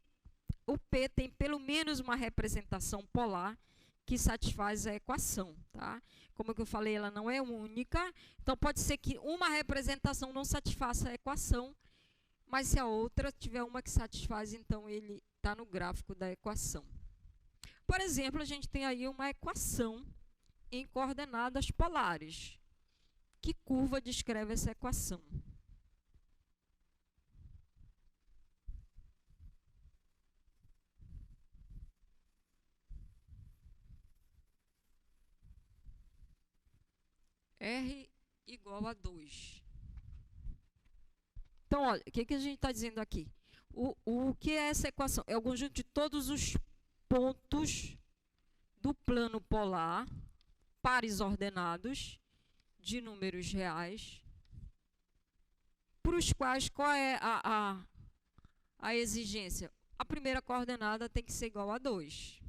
o P tem pelo menos uma representação polar que satisfaz a equação, tá? Como eu falei, ela não é única, então pode ser que uma representação não satisfaça a equação, mas se a outra tiver uma que satisfaz, então ele está no gráfico da equação. Por exemplo, a gente tem aí uma equação em coordenadas polares. Que curva descreve essa equação? R igual a 2. Então, olha, o que a gente está dizendo aqui? O que é essa equação? É o conjunto de todos os pontos do plano polar, pares ordenados, de números reais, para os quais qual é a exigência? A primeira coordenada tem que ser igual a 2.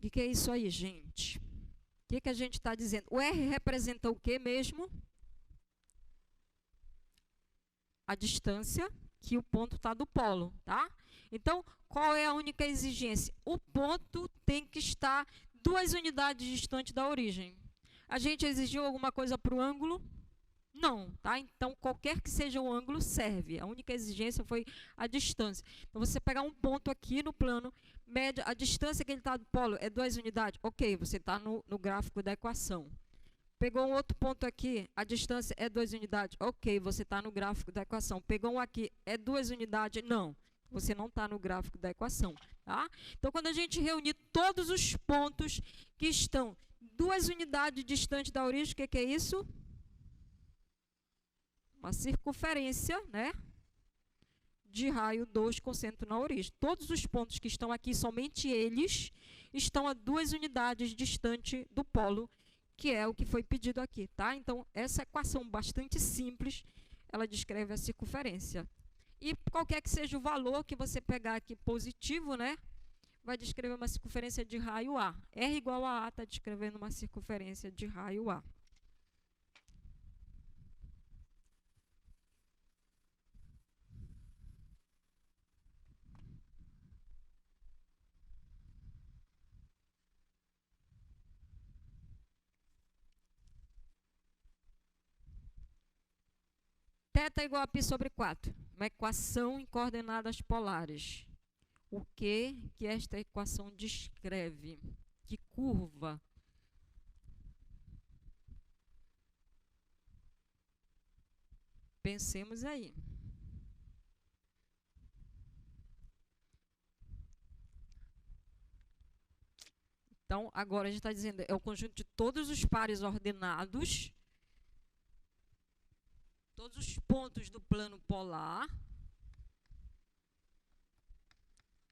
O que é isso aí, gente? O que a gente está dizendo? O R representa o que mesmo? A distância que o ponto está do polo, tá? Então, qual é a única exigência? O ponto tem que estar 2 unidades distante da origem. A gente exigiu alguma coisa para o ângulo? Não, tá? Então, qualquer que seja o ângulo serve. A única exigência foi a distância. Então, você pegar um ponto aqui no plano, média, a distância que ele está do polo é 2 unidades. Ok, você está no gráfico da equação. Pegou um outro ponto aqui, a distância é 2 unidades. Ok, você está no gráfico da equação. Pegou um aqui, é 2 unidades. Não, você não está no gráfico da equação. Tá? Então, quando a gente reunir todos os pontos que estão 2 unidades distante da origem, o que é isso? Uma circunferência, né, de raio 2 com centro na origem. Todos os pontos que estão aqui, somente eles, estão a 2 unidades distante do polo, que é o que foi pedido aqui, tá? Então, essa equação bastante simples, ela descreve a circunferência. E qualquer que seja o valor que você pegar aqui positivo, né, vai descrever uma circunferência de raio A. R igual a A está descrevendo uma circunferência de raio A. Θ igual a π sobre 4. Uma equação em coordenadas polares. O que esta equação descreve? Que curva? Pensemos aí. Então, agora a gente está dizendo, é o conjunto de todos os pares ordenados, todos os pontos do plano polar.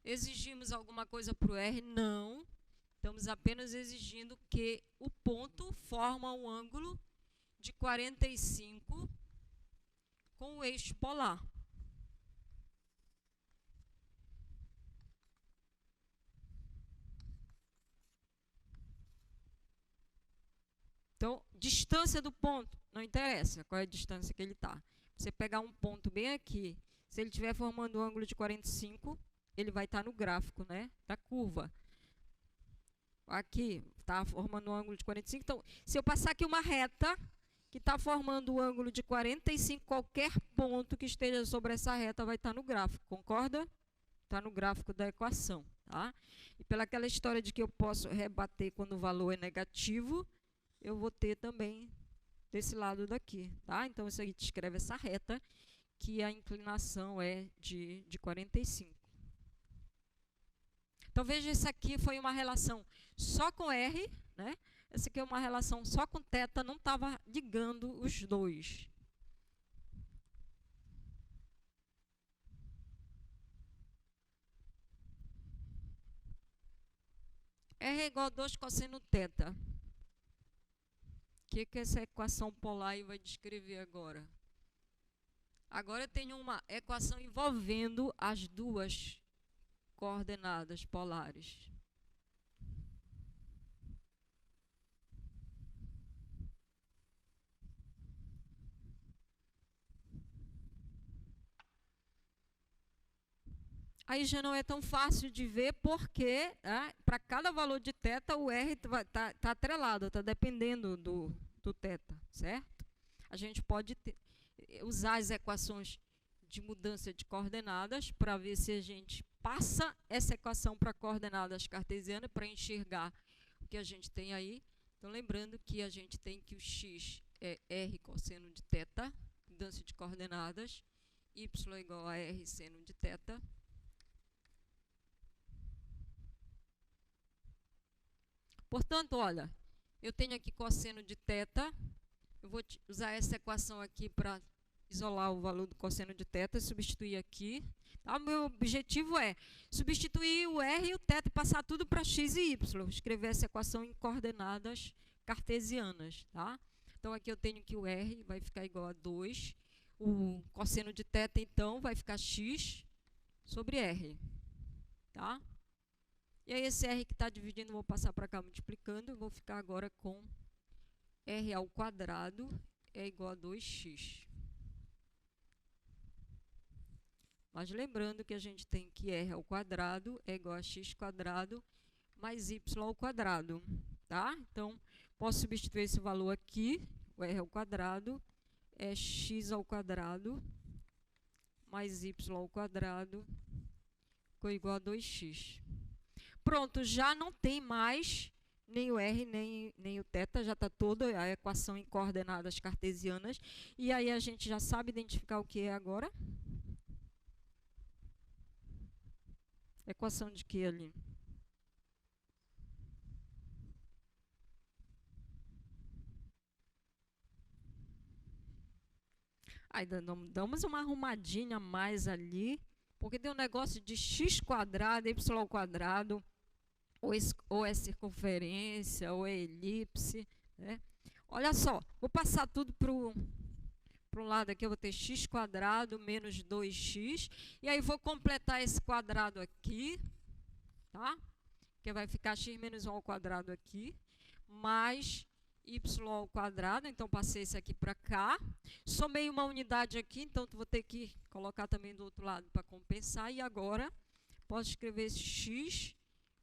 Exigimos alguma coisa para o R? Não. Estamos apenas exigindo que o ponto forma um ângulo de 45 com o eixo polar. Então, distância do ponto, não interessa qual é a distância que ele está. Você pegar um ponto bem aqui, se ele estiver formando um ângulo de 45, ele vai estar no gráfico, né, da curva. Aqui, está formando um ângulo de 45. Então, se eu passar aqui uma reta que está formando um ângulo de 45, qualquer ponto que esteja sobre essa reta vai estar no gráfico, concorda? Está no gráfico da equação, tá? E pelaquela história de que eu posso rebater quando o valor é negativo, eu vou ter também desse lado daqui, tá? Então, isso aí descreve essa reta, que a inclinação é de 45. Então, veja, isso aqui foi uma relação só com R, né? Essa aqui é uma relação só com θ, não estava ligando os dois. R é igual a 2 cosseno θ. O que essa equação polar aí vai descrever agora? Agora eu tenho uma equação envolvendo as duas coordenadas polares. Aí já não é tão fácil de ver porque para cada valor de θ o R está atrelado, está dependendo do θ, certo? A gente pode usar as equações de mudança de coordenadas para ver se a gente passa essa equação para coordenadas cartesianas para enxergar o que a gente tem aí. Então, lembrando que a gente tem que o x é R cosseno de θ, mudança de coordenadas, y é igual a R seno de θ. Portanto, olha, eu tenho aqui cosseno de θ, eu vou usar essa equação aqui para isolar o valor do cosseno de θ e substituir aqui. Tá? O meu objetivo é substituir o R e o θ e passar tudo para x e y, escrever essa equação em coordenadas cartesianas. Tá? Então, aqui eu tenho que o R vai ficar igual a 2, o cosseno de θ, então, vai ficar x sobre R. Tá? E aí esse R que está dividindo, eu vou passar para cá multiplicando, eu vou ficar agora com R ao quadrado é igual a 2x. Mas lembrando que a gente tem que R ao quadrado é igual a x quadrado mais y ao quadrado. Tá? Então, posso substituir esse valor aqui, o R ao quadrado é x ao quadrado mais y ao quadrado ficou igual a 2x. Pronto, já não tem mais nem o R, nem o θ, já está toda a equação em coordenadas cartesianas. E aí a gente já sabe identificar o que é agora? Equação de que ali? Aí damos uma arrumadinha mais ali, porque tem um negócio de x quadrado, y ao quadrado, ou é circunferência, ou é elipse, né? Olha só, vou passar tudo para um lado aqui, eu vou ter x quadrado menos 2x, e aí vou completar esse quadrado aqui, tá? Que vai ficar x menos 1 ao quadrado aqui, mais y ao quadrado, então passei esse aqui para cá, somei uma unidade aqui, então vou ter que colocar também do outro lado para compensar, e agora posso escrever x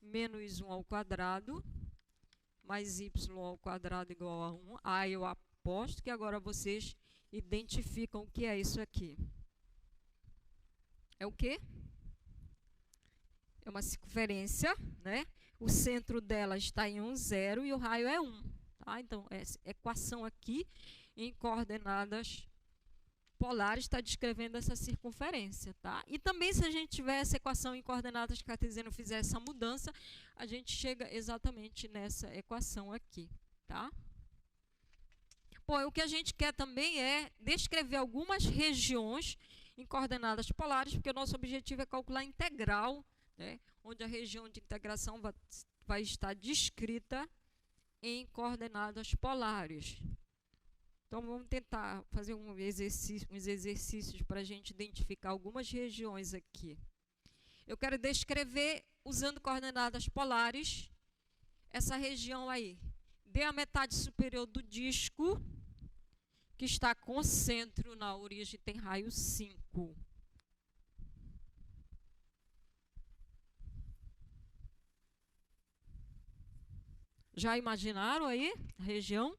menos 1 ao quadrado, mais y ao quadrado igual a 1. Aí eu aposto que agora vocês identificam o que é isso aqui. É o quê? É uma circunferência, né? O centro dela está em 1, 0 e o raio é 1. Tá? Então, essa equação aqui, em coordenadas polares, está descrevendo essa circunferência. Tá? E também, se a gente tiver essa equação em coordenadas cartesianas e fizer essa mudança, a gente chega exatamente nessa equação aqui. Tá? Bom, o que a gente quer também é descrever algumas regiões em coordenadas polares, porque o nosso objetivo é calcular a integral, né, onde a região de integração vai estar descrita em coordenadas polares. Então, vamos tentar fazer uns exercícios para a gente identificar algumas regiões aqui. Eu quero descrever, usando coordenadas polares, essa região aí. Dê a metade superior do disco, que está com o centro na origem, tem raio 5. Já imaginaram aí a região?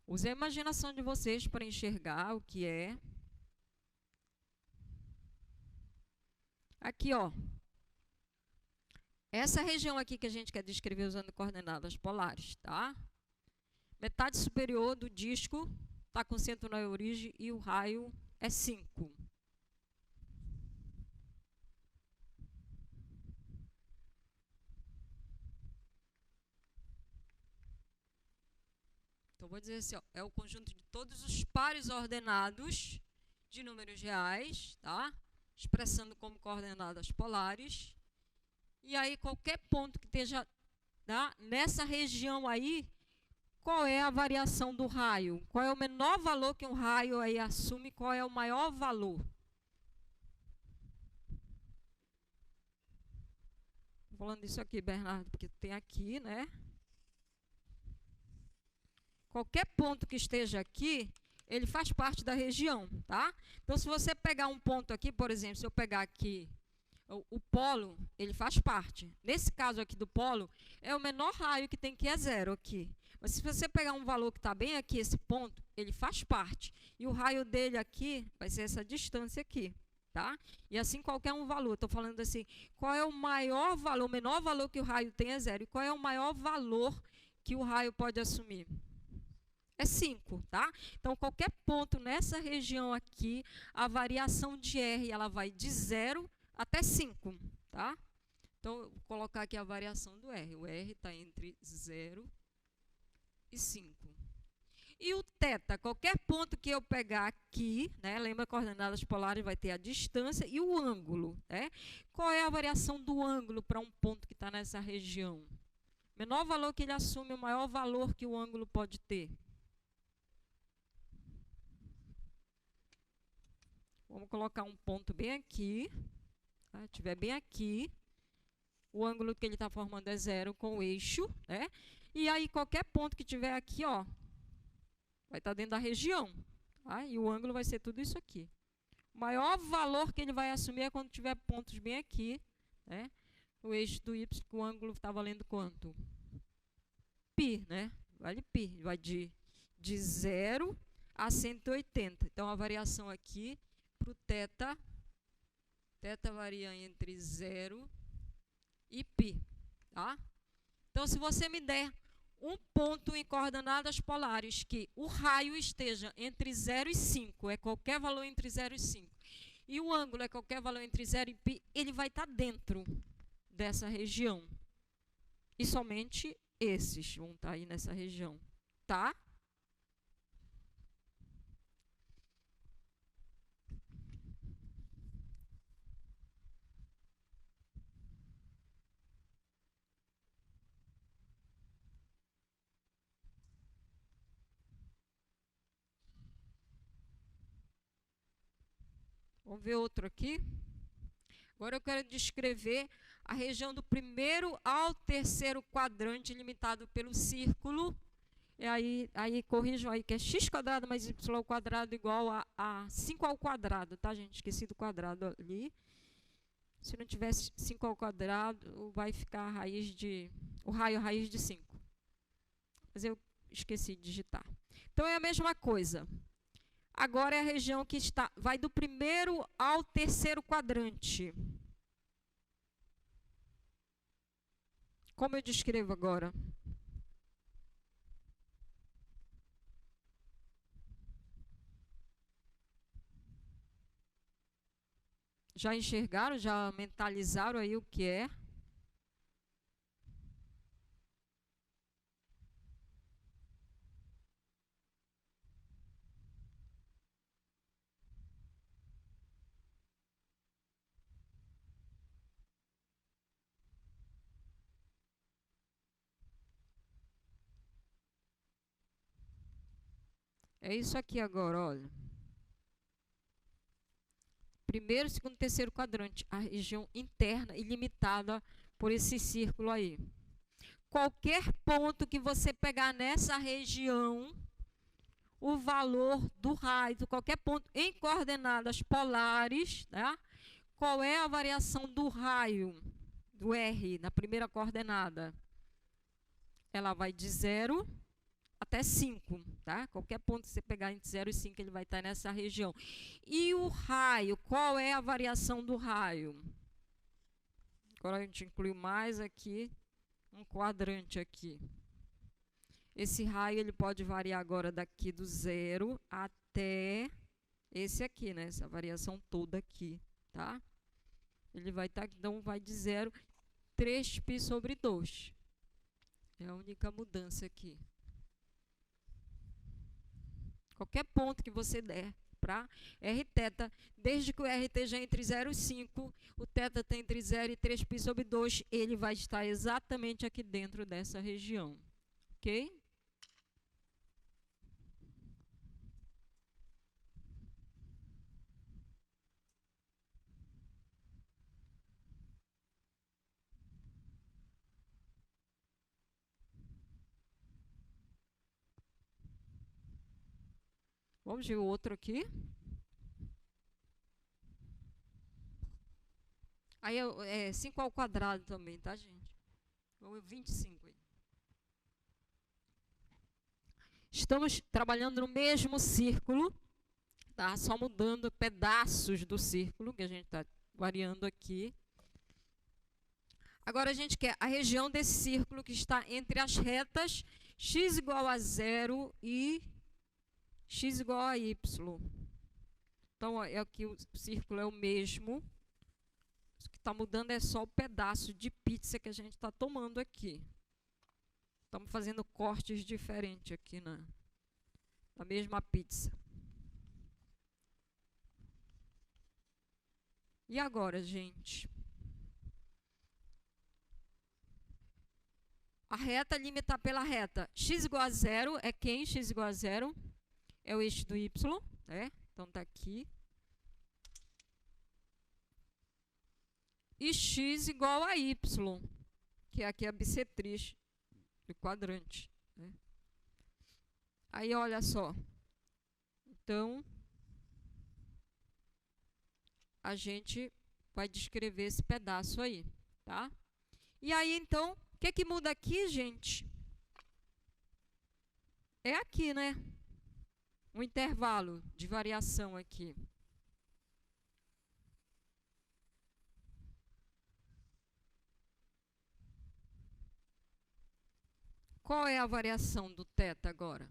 Use a imaginação de vocês para enxergar o que é. Aqui, ó. Essa região aqui que a gente quer descrever usando coordenadas polares, tá? Metade superior do disco está com o centro na origem e o raio é 5. Então, vou dizer assim, ó, é o conjunto de todos os pares ordenados de números reais, tá? Expressando como coordenadas polares. E aí, qualquer ponto que esteja, tá, nessa região aí, qual é a variação do raio? Qual é o menor valor que um raio aí assume? Qual é o maior valor? Tô falando isso aqui, Bernardo, porque tem aqui, né? Qualquer ponto que esteja aqui, ele faz parte da região, tá? Então, se você pegar um ponto aqui, por exemplo, se eu pegar aqui o polo, ele faz parte. Nesse caso aqui do polo, é o menor raio que tem, que é 0 aqui. Mas se você pegar um valor que está bem aqui, esse ponto, ele faz parte. E o raio dele aqui vai ser essa distância aqui, tá? E assim qualquer um valor. Estou falando assim, qual é o maior valor, o menor valor que o raio tem é 0. E qual é o maior valor que o raio pode assumir? É 5, tá? Então, qualquer ponto nessa região aqui, a variação de R, ela vai de 0 até 5, tá? Então, eu vou colocar aqui a variação do R. O R está entre 0 e 5. E o θ, qualquer ponto que eu pegar aqui, né? Lembra, coordenadas polares vai ter a distância e o ângulo, né? Qual é a variação do ângulo para um ponto que está nessa região? Menor valor que ele assume, o maior valor que o ângulo pode ter. Vamos colocar um ponto bem aqui. Tá? Tiver bem aqui. O ângulo que ele está formando é 0 com o eixo, né? E aí, qualquer ponto que tiver aqui, ó, vai estar dentro da região. Tá? E o ângulo vai ser tudo isso aqui. O maior valor que ele vai assumir é quando tiver pontos bem aqui, né? O eixo do y, que o ângulo está valendo quanto? Π, né? Vale π. Vai de 0 a 180. Então, a variação aqui para o θ varia entre 0 e π, tá? Então, se você me der um ponto em coordenadas polares que o raio esteja entre 0 e 5, é qualquer valor entre 0 e 5, e o ângulo é qualquer valor entre 0 e π, ele vai estar dentro dessa região. E somente esses vão estar aí nessa região, tá? Vamos ver outro aqui. Agora eu quero descrever a região do primeiro ao terceiro quadrante limitado pelo círculo. E aí corrijam aí que é x quadrado mais y ao quadrado igual a 5 ao quadrado, tá, gente? Esqueci do quadrado ali. Se não tivesse 5 ao quadrado, vai ficar o raio raiz de 5. Mas eu esqueci de digitar. Então é a mesma coisa. Agora é a região que vai do primeiro ao terceiro quadrante. Como eu descrevo agora? Já enxergaram? Já mentalizaram aí o que é? É isso aqui agora, olha. Primeiro, segundo, terceiro quadrante, a região interna e limitada por esse círculo aí. Qualquer ponto que você pegar nessa região, o valor do raio, qualquer ponto em coordenadas polares, né? Qual é a variação do raio, do R, na primeira coordenada? Ela vai de 0 até 5, tá? Qualquer ponto que você pegar entre 0 e 5, ele vai estar nessa região. E o raio, qual é a variação do raio? Agora a gente inclui mais aqui, um quadrante aqui. Esse raio, ele pode variar agora daqui do 0 até esse aqui, né? Essa variação toda aqui, tá? Ele vai estar, então, vai de 0, 3π sobre 2. É a única mudança aqui. Qualquer ponto que você der para Rθ. Desde que o RT esteja entre 0 e 5, o θ está entre 0 e 3π/2, ele vai estar exatamente aqui dentro dessa região. Ok? Vamos ver o outro aqui. Aí é 5 ao quadrado também, tá, gente? Ou 25 aí. Estamos trabalhando no mesmo círculo, tá? Só mudando pedaços do círculo, que a gente está variando aqui. Agora a gente quer a região desse círculo que está entre as retas x igual a 0 e x igual a y. Então, ó, aqui o círculo é o mesmo. O que está mudando é só o pedaço de pizza que a gente está tomando aqui. Estamos fazendo cortes diferentes aqui na mesma pizza. E agora, gente? A reta limitar pela reta x igual a 0 é quem? X igual a 0 é o eixo do y, né? Então, está aqui. E x igual a y, que é aqui a bissetriz do quadrante, né? Aí, olha só. Então, a gente vai descrever esse pedaço aí, tá? E aí, então, o que muda aqui, gente? É aqui, né? Um intervalo de variação aqui. Qual é a variação do θ agora?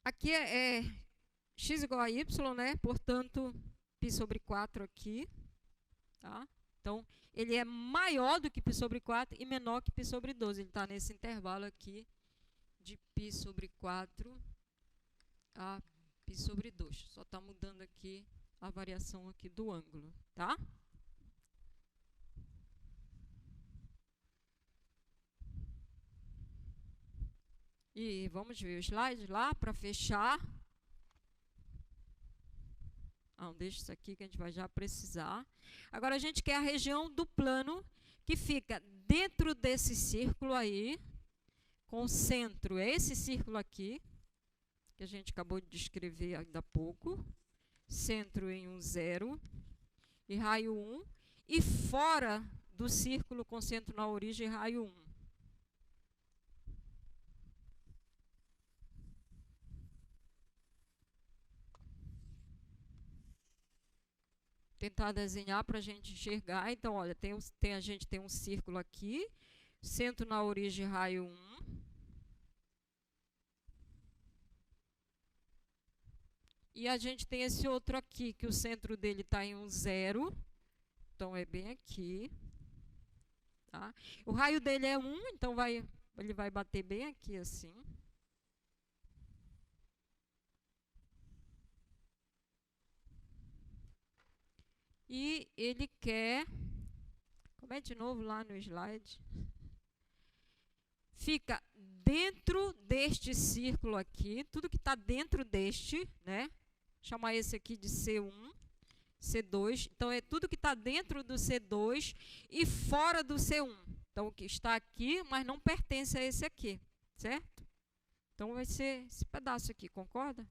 Aqui é x igual a y, né? Portanto, π/4 aqui. Tá? Então, ele é maior do que π/4 e menor que π/12. Ele está nesse intervalo aqui de π/4 a π/2. Só está mudando aqui a variação aqui do ângulo, tá? E vamos ver o slide lá para fechar. Não, deixa isso aqui que a gente vai já precisar. Agora a gente quer a região do plano que fica dentro desse círculo aí, com o centro, é esse círculo aqui, que a gente acabou de descrever ainda há pouco. Centro em 1, 0 e raio 1. E fora do círculo com centro na origem, raio 1. Tentar desenhar para a gente enxergar. Então, olha, a gente tem um círculo aqui, centro na origem, raio 1. E a gente tem esse outro aqui, que o centro dele está em 1, 0. Então, é bem aqui. Tá? O raio dele é 1, então ele vai bater bem aqui assim. E ele quer... Comente de novo lá no slide. Fica dentro deste círculo aqui, tudo que está dentro deste, né? Chamar esse aqui de C1, C2. Então, é tudo que está dentro do C2 e fora do C1. Então, o que está aqui, mas não pertence a esse aqui, certo? Então, vai ser esse pedaço aqui, concorda?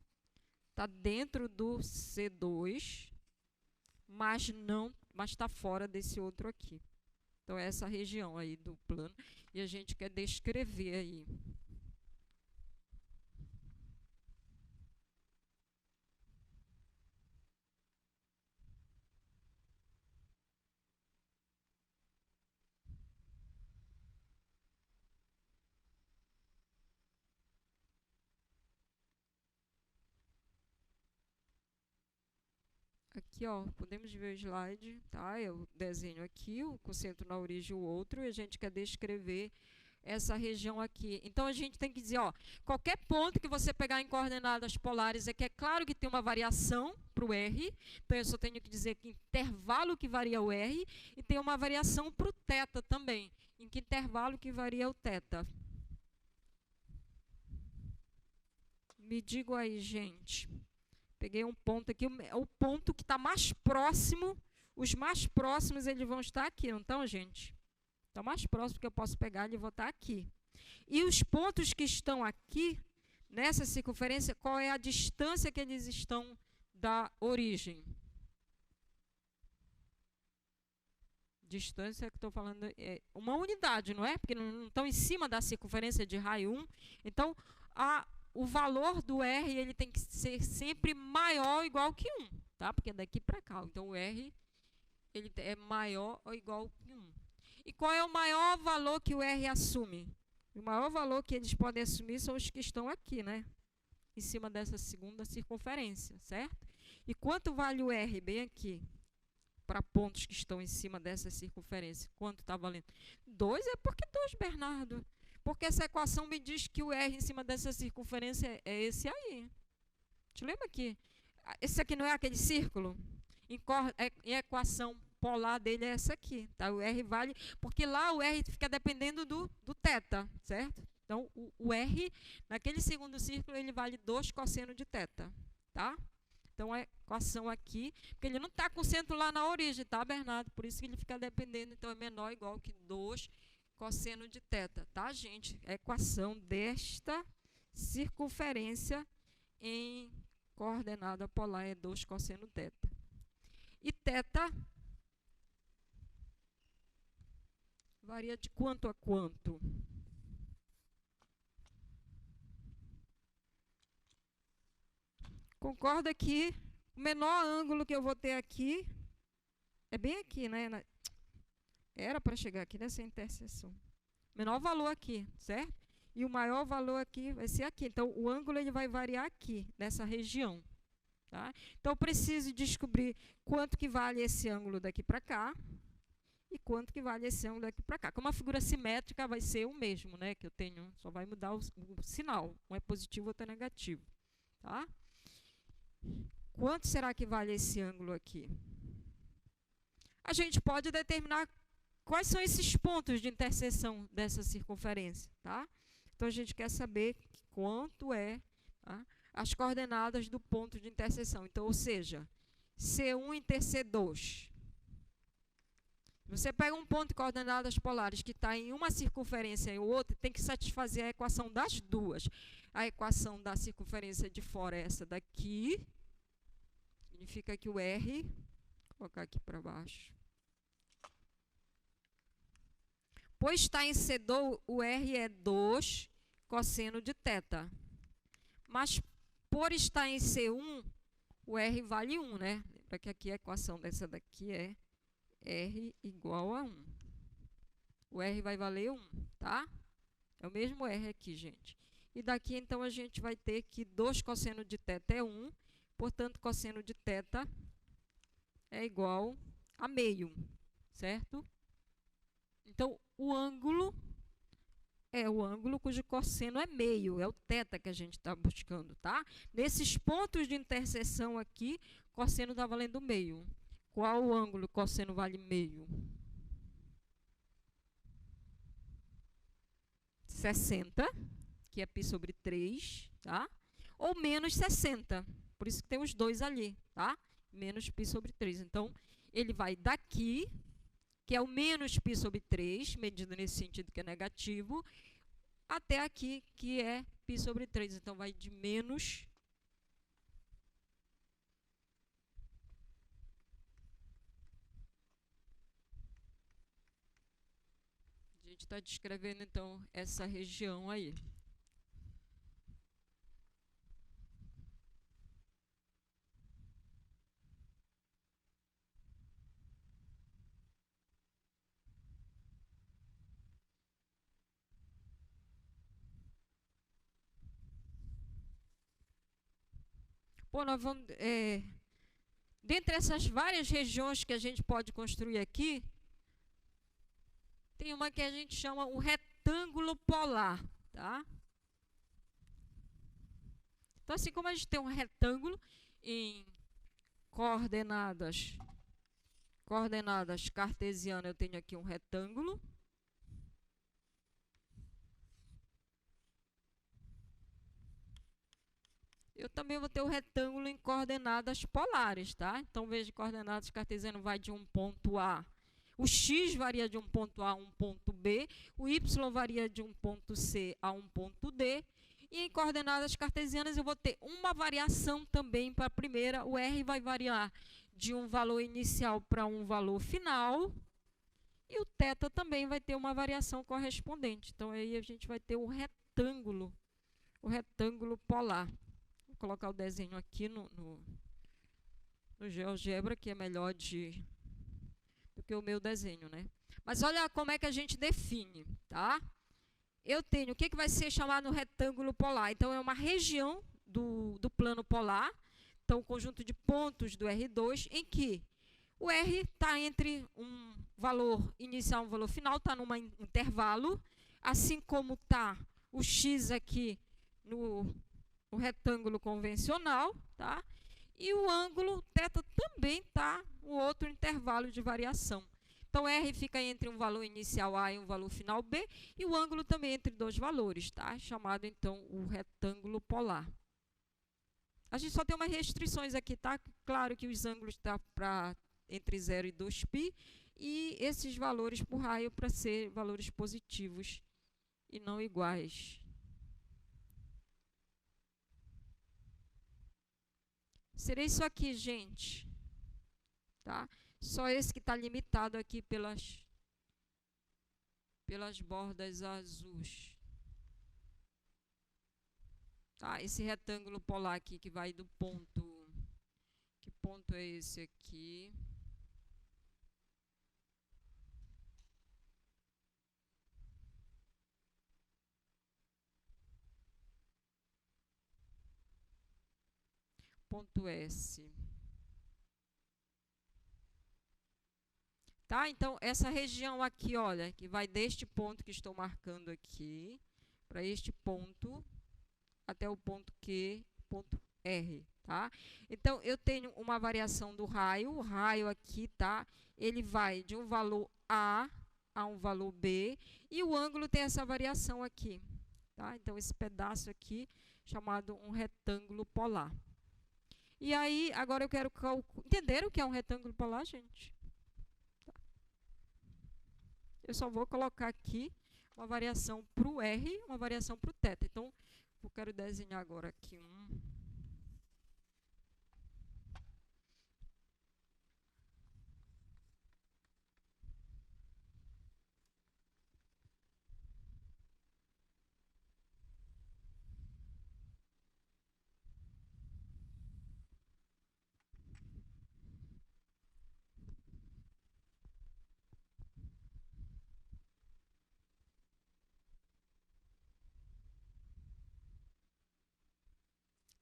Está dentro do C2, mas está fora desse outro aqui. Então, é essa região aí do plano. E a gente quer descrever aí. Aqui, ó, podemos ver o slide, tá? Eu desenho aqui, com o centro na origem o outro, e a gente quer descrever essa região aqui. Então, a gente tem que dizer, ó, qualquer ponto que você pegar em coordenadas polares, é que é claro que tem uma variação para o R, então eu só tenho que dizer que intervalo que varia o R, e tem uma variação para o θ também, em que intervalo que varia o θ. Me digo aí, gente. Peguei um ponto aqui, o ponto que está mais próximo, os mais próximos eles vão estar aqui, não estão, gente? Então, mais próximo que eu posso pegar, ele vai estar aqui. E os pontos que estão aqui, nessa circunferência, qual é a distância que eles estão da origem? Distância que estou falando é uma unidade, não é? Porque não estão em cima da circunferência de raio 1. Então, o valor do R ele tem que ser sempre maior ou igual que 1, tá? Porque é daqui para cá. Então, o R ele é maior ou igual que 1. E qual é o maior valor que o R assume? O maior valor que eles podem assumir são os que estão aqui, né? Em cima dessa segunda circunferência, certo? E quanto vale o R bem aqui? Para pontos que estão em cima dessa circunferência. Quanto está valendo? 2 é porque 2, Bernardo. Porque essa equação me diz que o R em cima dessa circunferência é esse aí. Te lembra aqui? Esse aqui não é aquele círculo? Em equação polar dele é essa aqui, tá? O R vale, porque lá o R fica dependendo do θ, certo? Então, o R, naquele segundo círculo, ele vale 2 cosseno de θ, tá? Então, a equação aqui, porque ele não está com o centro lá na origem, tá, Bernardo? Por isso que ele fica dependendo, então é menor ou igual que 2 cosseno de θ, tá, gente? A equação desta circunferência em coordenada polar é 2 cosseno θ. E θ varia de quanto a quanto? Concorda que o menor ângulo que eu vou ter aqui é bem aqui, né? Era para chegar aqui nessa interseção. Menor valor aqui, certo? E o maior valor aqui vai ser aqui. Então, o ângulo ele vai variar aqui, nessa região. Tá? Então, eu preciso descobrir quanto que vale esse ângulo daqui para cá e quanto que vale esse ângulo daqui para cá. Como a figura simétrica vai ser o mesmo, né? Que eu tenho, só vai mudar o sinal. Um é positivo, outro é negativo. Tá? Quanto será que vale esse ângulo aqui? A gente pode determinar quais são esses pontos de interseção dessa circunferência, tá? Então, a gente quer saber quanto é, tá, as coordenadas do ponto de interseção. Então, ou seja, C1 inter C2. Você pega um ponto de coordenadas polares que está em uma circunferência e outra, tem que satisfazer a equação das duas. A equação da circunferência de fora é essa daqui. Significa que o R, vou colocar aqui para baixo. Pois está em C2, o R é 2 cosseno de θ. Mas, por estar em C1, o R vale 1, né? Lembra que aqui a equação dessa daqui é R igual a 1. O R vai valer 1, tá? É o mesmo R aqui, gente. E daqui, então, a gente vai ter que 2 cosseno de θ é 1. Portanto, cosseno de θ é igual a meio, certo? Então, o ângulo é o ângulo cujo cosseno é meio, é o θ que a gente está buscando, tá? Nesses pontos de interseção aqui, cosseno está valendo meio. Qual o ângulo cosseno vale meio? 60, que é π sobre 3, tá? Ou menos 60, por isso que tem os dois ali, tá? Menos π sobre 3. Então, ele vai daqui, que é o menos π sobre 3, medido nesse sentido que é negativo, até aqui, que é π sobre 3. Então, vai de menos... A gente está descrevendo, então, essa região aí. Bom, nós vamos, dentre essas várias regiões que a gente pode construir aqui, tem uma que a gente chama o retângulo polar, tá? Então, assim como a gente tem um retângulo em coordenadas cartesianas, eu tenho aqui um retângulo. Eu também vou ter o retângulo em coordenadas polares, tá? Então, veja, coordenadas cartesianas vai de um ponto A. O x varia de um ponto A a um ponto B. O y varia de um ponto C a um ponto D. E em coordenadas cartesianas eu vou ter uma variação também para a primeira. O R vai variar de um valor inicial para um valor final. E o θ também vai ter uma variação correspondente. Então, aí a gente vai ter o retângulo polar. Vou colocar o desenho aqui no GeoGebra, que é melhor do que o meu desenho, né? Mas olha como é que a gente define, tá? Eu tenho, o que vai ser chamado retângulo polar? Então, é uma região do plano polar, então, um conjunto de pontos do R2, em que o R está entre um valor inicial e um valor final, está num intervalo, assim como está o X aqui no retângulo convencional, tá? E o ângulo θ também está no outro intervalo de variação. Então, R fica entre um valor inicial A e um valor final B, e o ângulo também entre dois valores, tá? Chamado, então, o retângulo polar. A gente só tem umas restrições aqui, tá? Claro que os ângulos estão entre 0 e 2π, e esses valores por raio para ser valores positivos e não iguais. Seria isso aqui, gente. Tá? Só esse que está limitado aqui pelas bordas azuis. Tá? Esse retângulo polar aqui que vai do ponto... Que ponto é esse aqui? Ponto S. Tá? Então, essa região aqui, olha, que vai deste ponto que estou marcando aqui, para este ponto, até o ponto Q, ponto R, tá? Então, eu tenho uma variação do raio, o raio aqui, tá? Ele vai de um valor A a um valor B, e o ângulo tem essa variação aqui, tá? Então, esse pedaço aqui, chamado um retângulo polar. E aí, agora eu quero entenderam o que é um retângulo polar, gente? Tá. Eu só vou colocar aqui uma variação para o R e uma variação para o θ. Então, eu quero desenhar agora aqui um...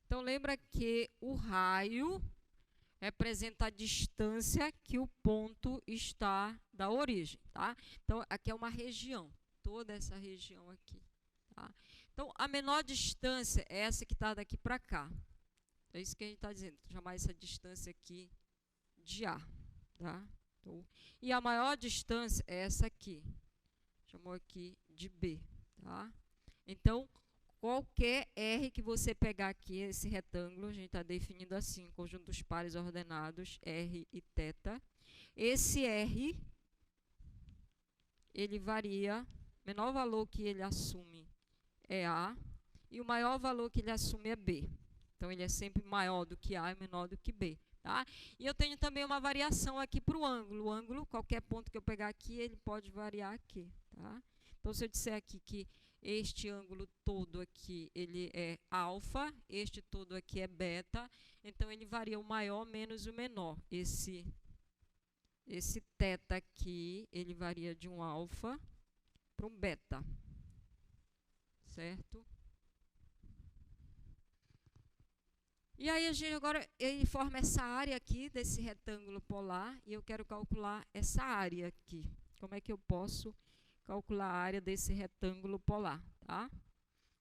Então, lembra que o raio representa a distância que o ponto está da origem, tá? Então, aqui é uma região, toda essa região aqui, tá? Então, a menor distância é essa que está daqui para cá. É isso que a gente está dizendo, chamar essa distância aqui de A, tá? Então, e a maior distância é essa aqui, chamou aqui de B, tá? Então, qualquer R que você pegar aqui, esse retângulo, a gente está definindo assim, conjunto dos pares ordenados, R e θ. Esse R, ele varia, o menor valor que ele assume é A, e o maior valor que ele assume é B. Então, ele é sempre maior do que A e menor do que B. Tá? E eu tenho também uma variação aqui para o ângulo. O ângulo, qualquer ponto que eu pegar aqui, ele pode variar aqui. Tá? Então, se eu disser aqui que este ângulo todo aqui, ele é alfa, este todo aqui é beta, então ele varia o maior menos o menor. Esse θ aqui, ele varia de um alfa para um beta, certo? E aí, a gente agora, ele forma essa área aqui desse retângulo polar, e eu quero calcular essa área aqui. Como é que eu posso calcular a área desse retângulo polar, tá?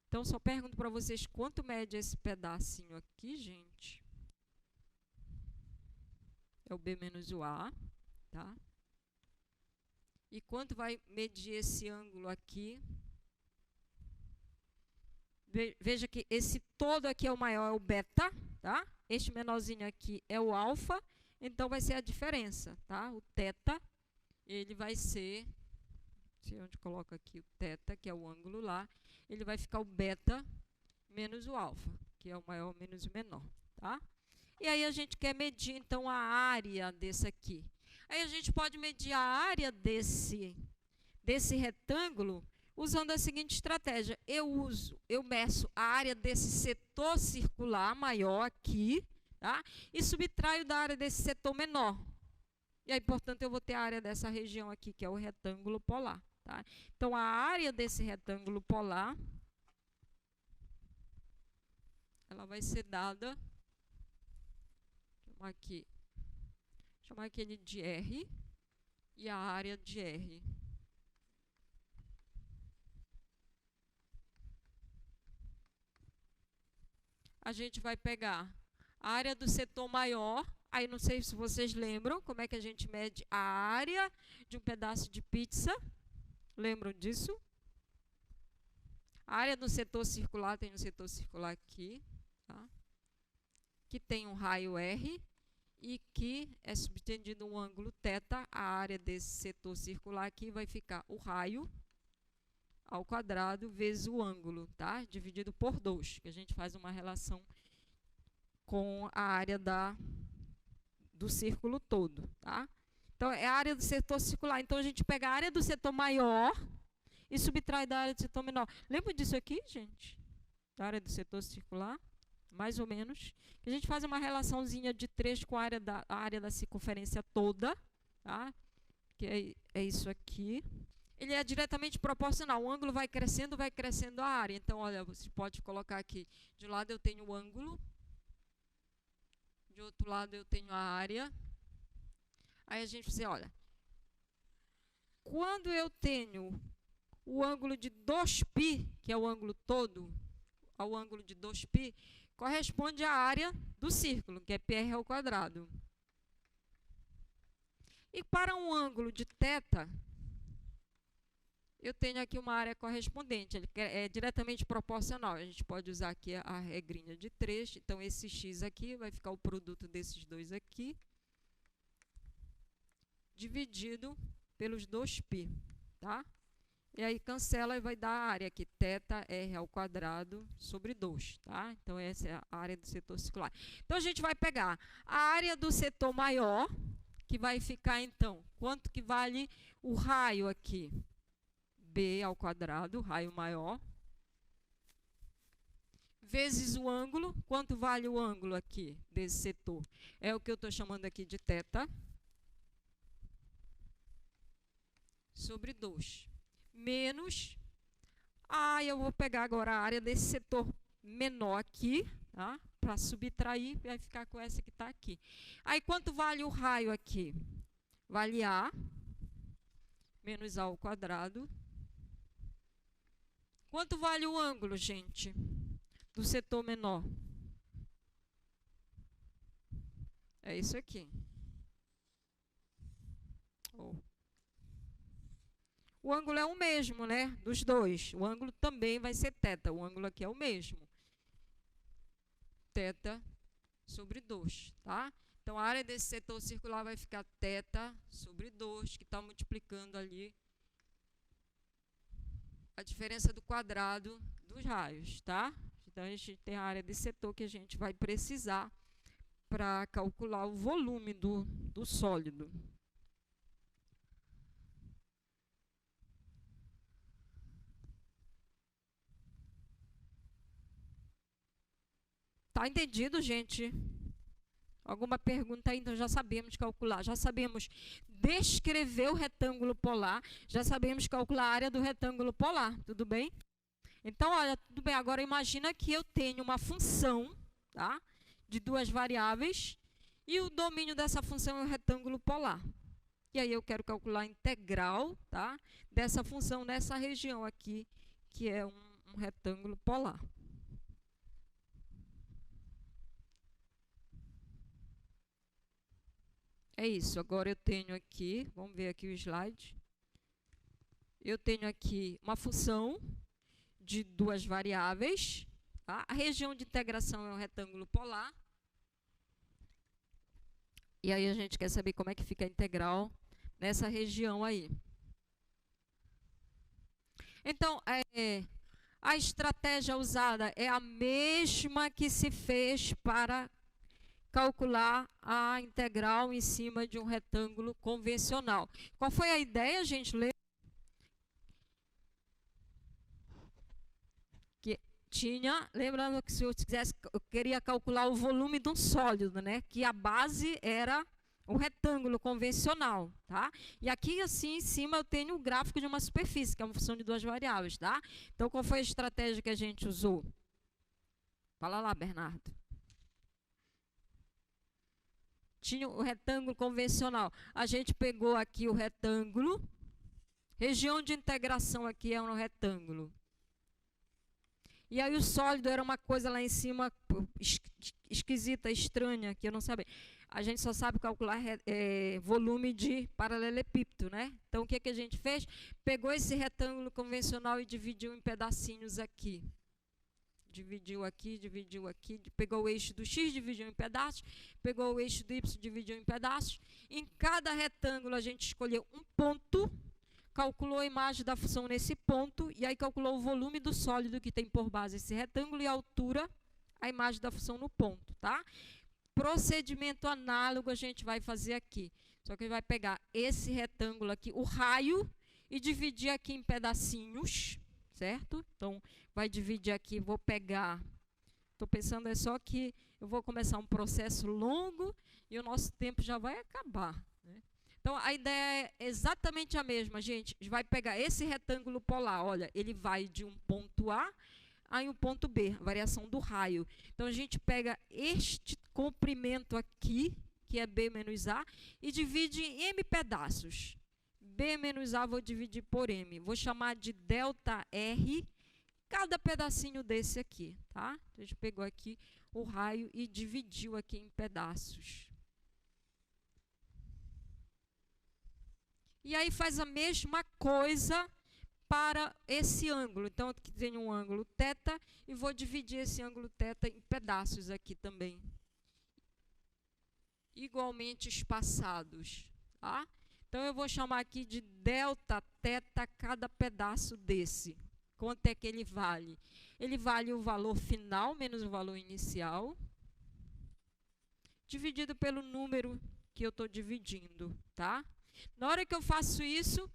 Então, só pergunto para vocês quanto mede esse pedacinho aqui, gente. É o B menos o A, tá? E quanto vai medir esse ângulo aqui? Veja que esse todo aqui é o maior, é o beta, tá? Este menorzinho aqui é o alfa, então vai ser a diferença, tá? O teta, ele vai ser, não sei onde coloca aqui o teta, que é o ângulo lá, ele vai ficar o beta menos o alfa, que é o maior menos o menor, tá? E aí a gente quer medir, então, a área desse aqui. Aí a gente pode medir a área desse retângulo usando a seguinte estratégia. Eu meço a área desse setor circular maior aqui, tá? E subtraio da área desse setor menor. E aí, portanto, eu vou ter a área dessa região aqui, que é o retângulo polar, tá? Então, a área desse retângulo polar, ela vai ser dada, chamar aquele de R e a área de R. A gente vai pegar a área do setor maior, aí não sei se vocês lembram como é que a gente mede a área de um pedaço de pizza. Lembram disso? A área do setor circular, tem um setor circular aqui, tá? Que tem um raio R e que é subtendido um ângulo θ. A área desse setor circular aqui vai ficar o raio ao quadrado vezes o ângulo, tá? Dividido por 2, que a gente faz uma relação com a área do círculo todo, tá? Então, é a área do setor circular. Então, a gente pega a área do setor maior e subtrai da área do setor menor. Lembra disso aqui, gente? Da área do setor circular, mais ou menos. A gente faz uma relaçãozinha de 3 com a área da circunferência toda, tá? Que é isso aqui. Ele é diretamente proporcional. O ângulo vai crescendo a área. Então, olha, você pode colocar aqui. De um lado eu tenho o ângulo, de outro lado eu tenho a área. Aí a gente diz, olha, quando eu tenho o ângulo de 2π, que é o ângulo todo, ao ângulo de 2π, corresponde à área do círculo, que é πr ao quadrado. E para um ângulo de θ, eu tenho aqui uma área correspondente, ele é diretamente proporcional. A gente pode usar aqui a regrinha de 3, então esse x aqui vai ficar o produto desses dois aqui, dividido pelos 2π, tá? E aí cancela e vai dar a área aqui, θr ao quadrado sobre 2, tá? Então essa é a área do setor circular. Então a gente vai pegar a área do setor maior, que vai ficar então, quanto que vale o raio aqui? B ao quadrado, raio maior, vezes o ângulo. Quanto vale o ângulo aqui desse setor? É o que eu estou chamando aqui de θ, sobre 2. Menos, eu vou pegar agora a área desse setor menor aqui, tá? Para subtrair, vai ficar com essa que está aqui. Aí, quanto vale o raio aqui? Vale A, menos A ao quadrado. Quanto vale o ângulo, gente, do setor menor? É isso aqui. O ângulo é o mesmo, né? Dos dois. O ângulo também vai ser θ. O ângulo aqui é o mesmo. θ sobre 2, tá? Então, a área desse setor circular vai ficar θ sobre 2, que está multiplicando ali a diferença do quadrado dos raios, tá? Então, a gente tem a área desse setor que a gente vai precisar para calcular o volume do sólido. Tá entendido, gente? Alguma pergunta aí? Então, já sabemos calcular, já sabemos descrever o retângulo polar, já sabemos calcular a área do retângulo polar, tudo bem? Então, olha, tudo bem, agora imagina que eu tenho uma função, tá? De duas variáveis, e o domínio dessa função é o retângulo polar. E aí eu quero calcular a integral, tá, dessa função nessa região aqui, que é um retângulo polar. É isso. Agora eu tenho aqui, vamos ver aqui o slide. Eu tenho aqui uma função de duas variáveis. Tá? A região de integração é um retângulo polar. E aí a gente quer saber como é que fica a integral nessa região aí. Então, a estratégia usada é a mesma que se fez para calcular a integral em cima de um retângulo convencional. Qual foi a ideia, gente? Que tinha, lembrando que se eu quisesse, eu queria calcular o volume de um sólido, né? Que a base era o retângulo convencional, tá? E aqui, assim, em cima eu tenho o gráfico de uma superfície, que é uma função de duas variáveis, tá? Então, qual foi a estratégia que a gente usou? Fala lá, Bernardo. Tinha o retângulo convencional. A gente pegou aqui o retângulo. Região de integração aqui é um retângulo. E aí o sólido era uma coisa lá em cima esquisita, estranha, que eu não sabia. A gente só sabe calcular volume de paralelepípedo, né? Então, o que a gente fez? Pegou esse retângulo convencional e dividiu em pedacinhos aqui. Dividiu aqui, pegou o eixo do x, dividiu em pedaços, pegou o eixo do y, dividiu em pedaços. Em cada retângulo a gente escolheu um ponto, calculou a imagem da função nesse ponto, e aí calculou o volume do sólido que tem por base esse retângulo e a altura, a imagem da função no ponto, tá? Procedimento análogo a gente vai fazer aqui. Só que vai pegar esse retângulo aqui, o raio, e dividir aqui em pedacinhos, certo? Então, vai dividir aqui, vou pegar, estou pensando é só que eu vou começar um processo longo e o nosso tempo já vai acabar, né? Então, a ideia é exatamente a mesma, gente. A gente vai pegar esse retângulo polar, olha, ele vai de um ponto A a um ponto B, a variação do raio. Então, a gente pega este comprimento aqui, que é B menos A, e divide em M pedaços. B menos A vou dividir por M. Vou chamar de delta R cada pedacinho desse aqui, tá? A gente pegou aqui o raio e dividiu aqui em pedaços. E aí faz a mesma coisa para esse ângulo. Então, aqui tem um ângulo θ e vou dividir esse ângulo θ em pedaços aqui também. Igualmente espaçados, tá? Então, eu vou chamar aqui de delta θ cada pedaço desse. Quanto é que ele vale? Ele vale o valor final menos o valor inicial, dividido pelo número que eu estou dividindo, tá? Na hora que eu faço isso,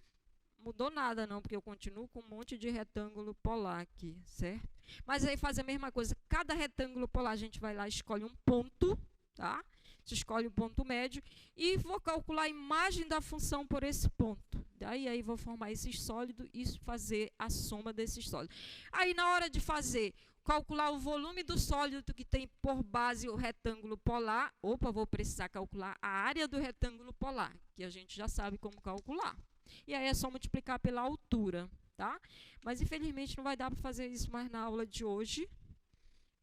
mudou nada não, porque eu continuo com um monte de retângulo polar aqui, certo? Mas aí faz a mesma coisa. Cada retângulo polar a gente vai lá e escolhe um ponto, tá? Você escolhe o ponto médio e vou calcular a imagem da função por esse ponto. Daí vou formar esses sólidos e fazer a soma desses sólidos. Aí na hora de fazer, calcular o volume do sólido que tem por base o retângulo polar. Opa, vou precisar calcular a área do retângulo polar, que a gente já sabe como calcular. E aí é só multiplicar pela altura, tá? Mas infelizmente não vai dar para fazer isso mais na aula de hoje,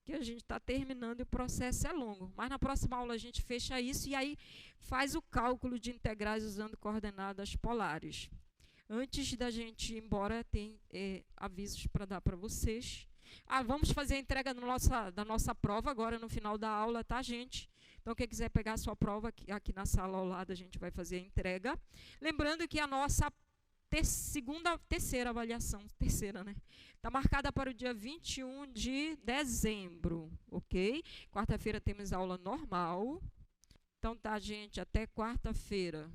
que a gente está terminando e o processo é longo. Mas na próxima aula a gente fecha isso e aí faz o cálculo de integrais usando coordenadas polares. Antes da gente ir embora, tem avisos para dar para vocês. Vamos fazer a entrega da nossa prova agora no final da aula, tá, gente? Então, quem quiser pegar a sua prova, aqui na sala ao lado, a gente vai fazer a entrega. Lembrando que a nossa terceira avaliação, né? Está marcada para o dia 21 de dezembro, ok? Quarta-feira temos aula normal. Então, tá, gente, até quarta-feira.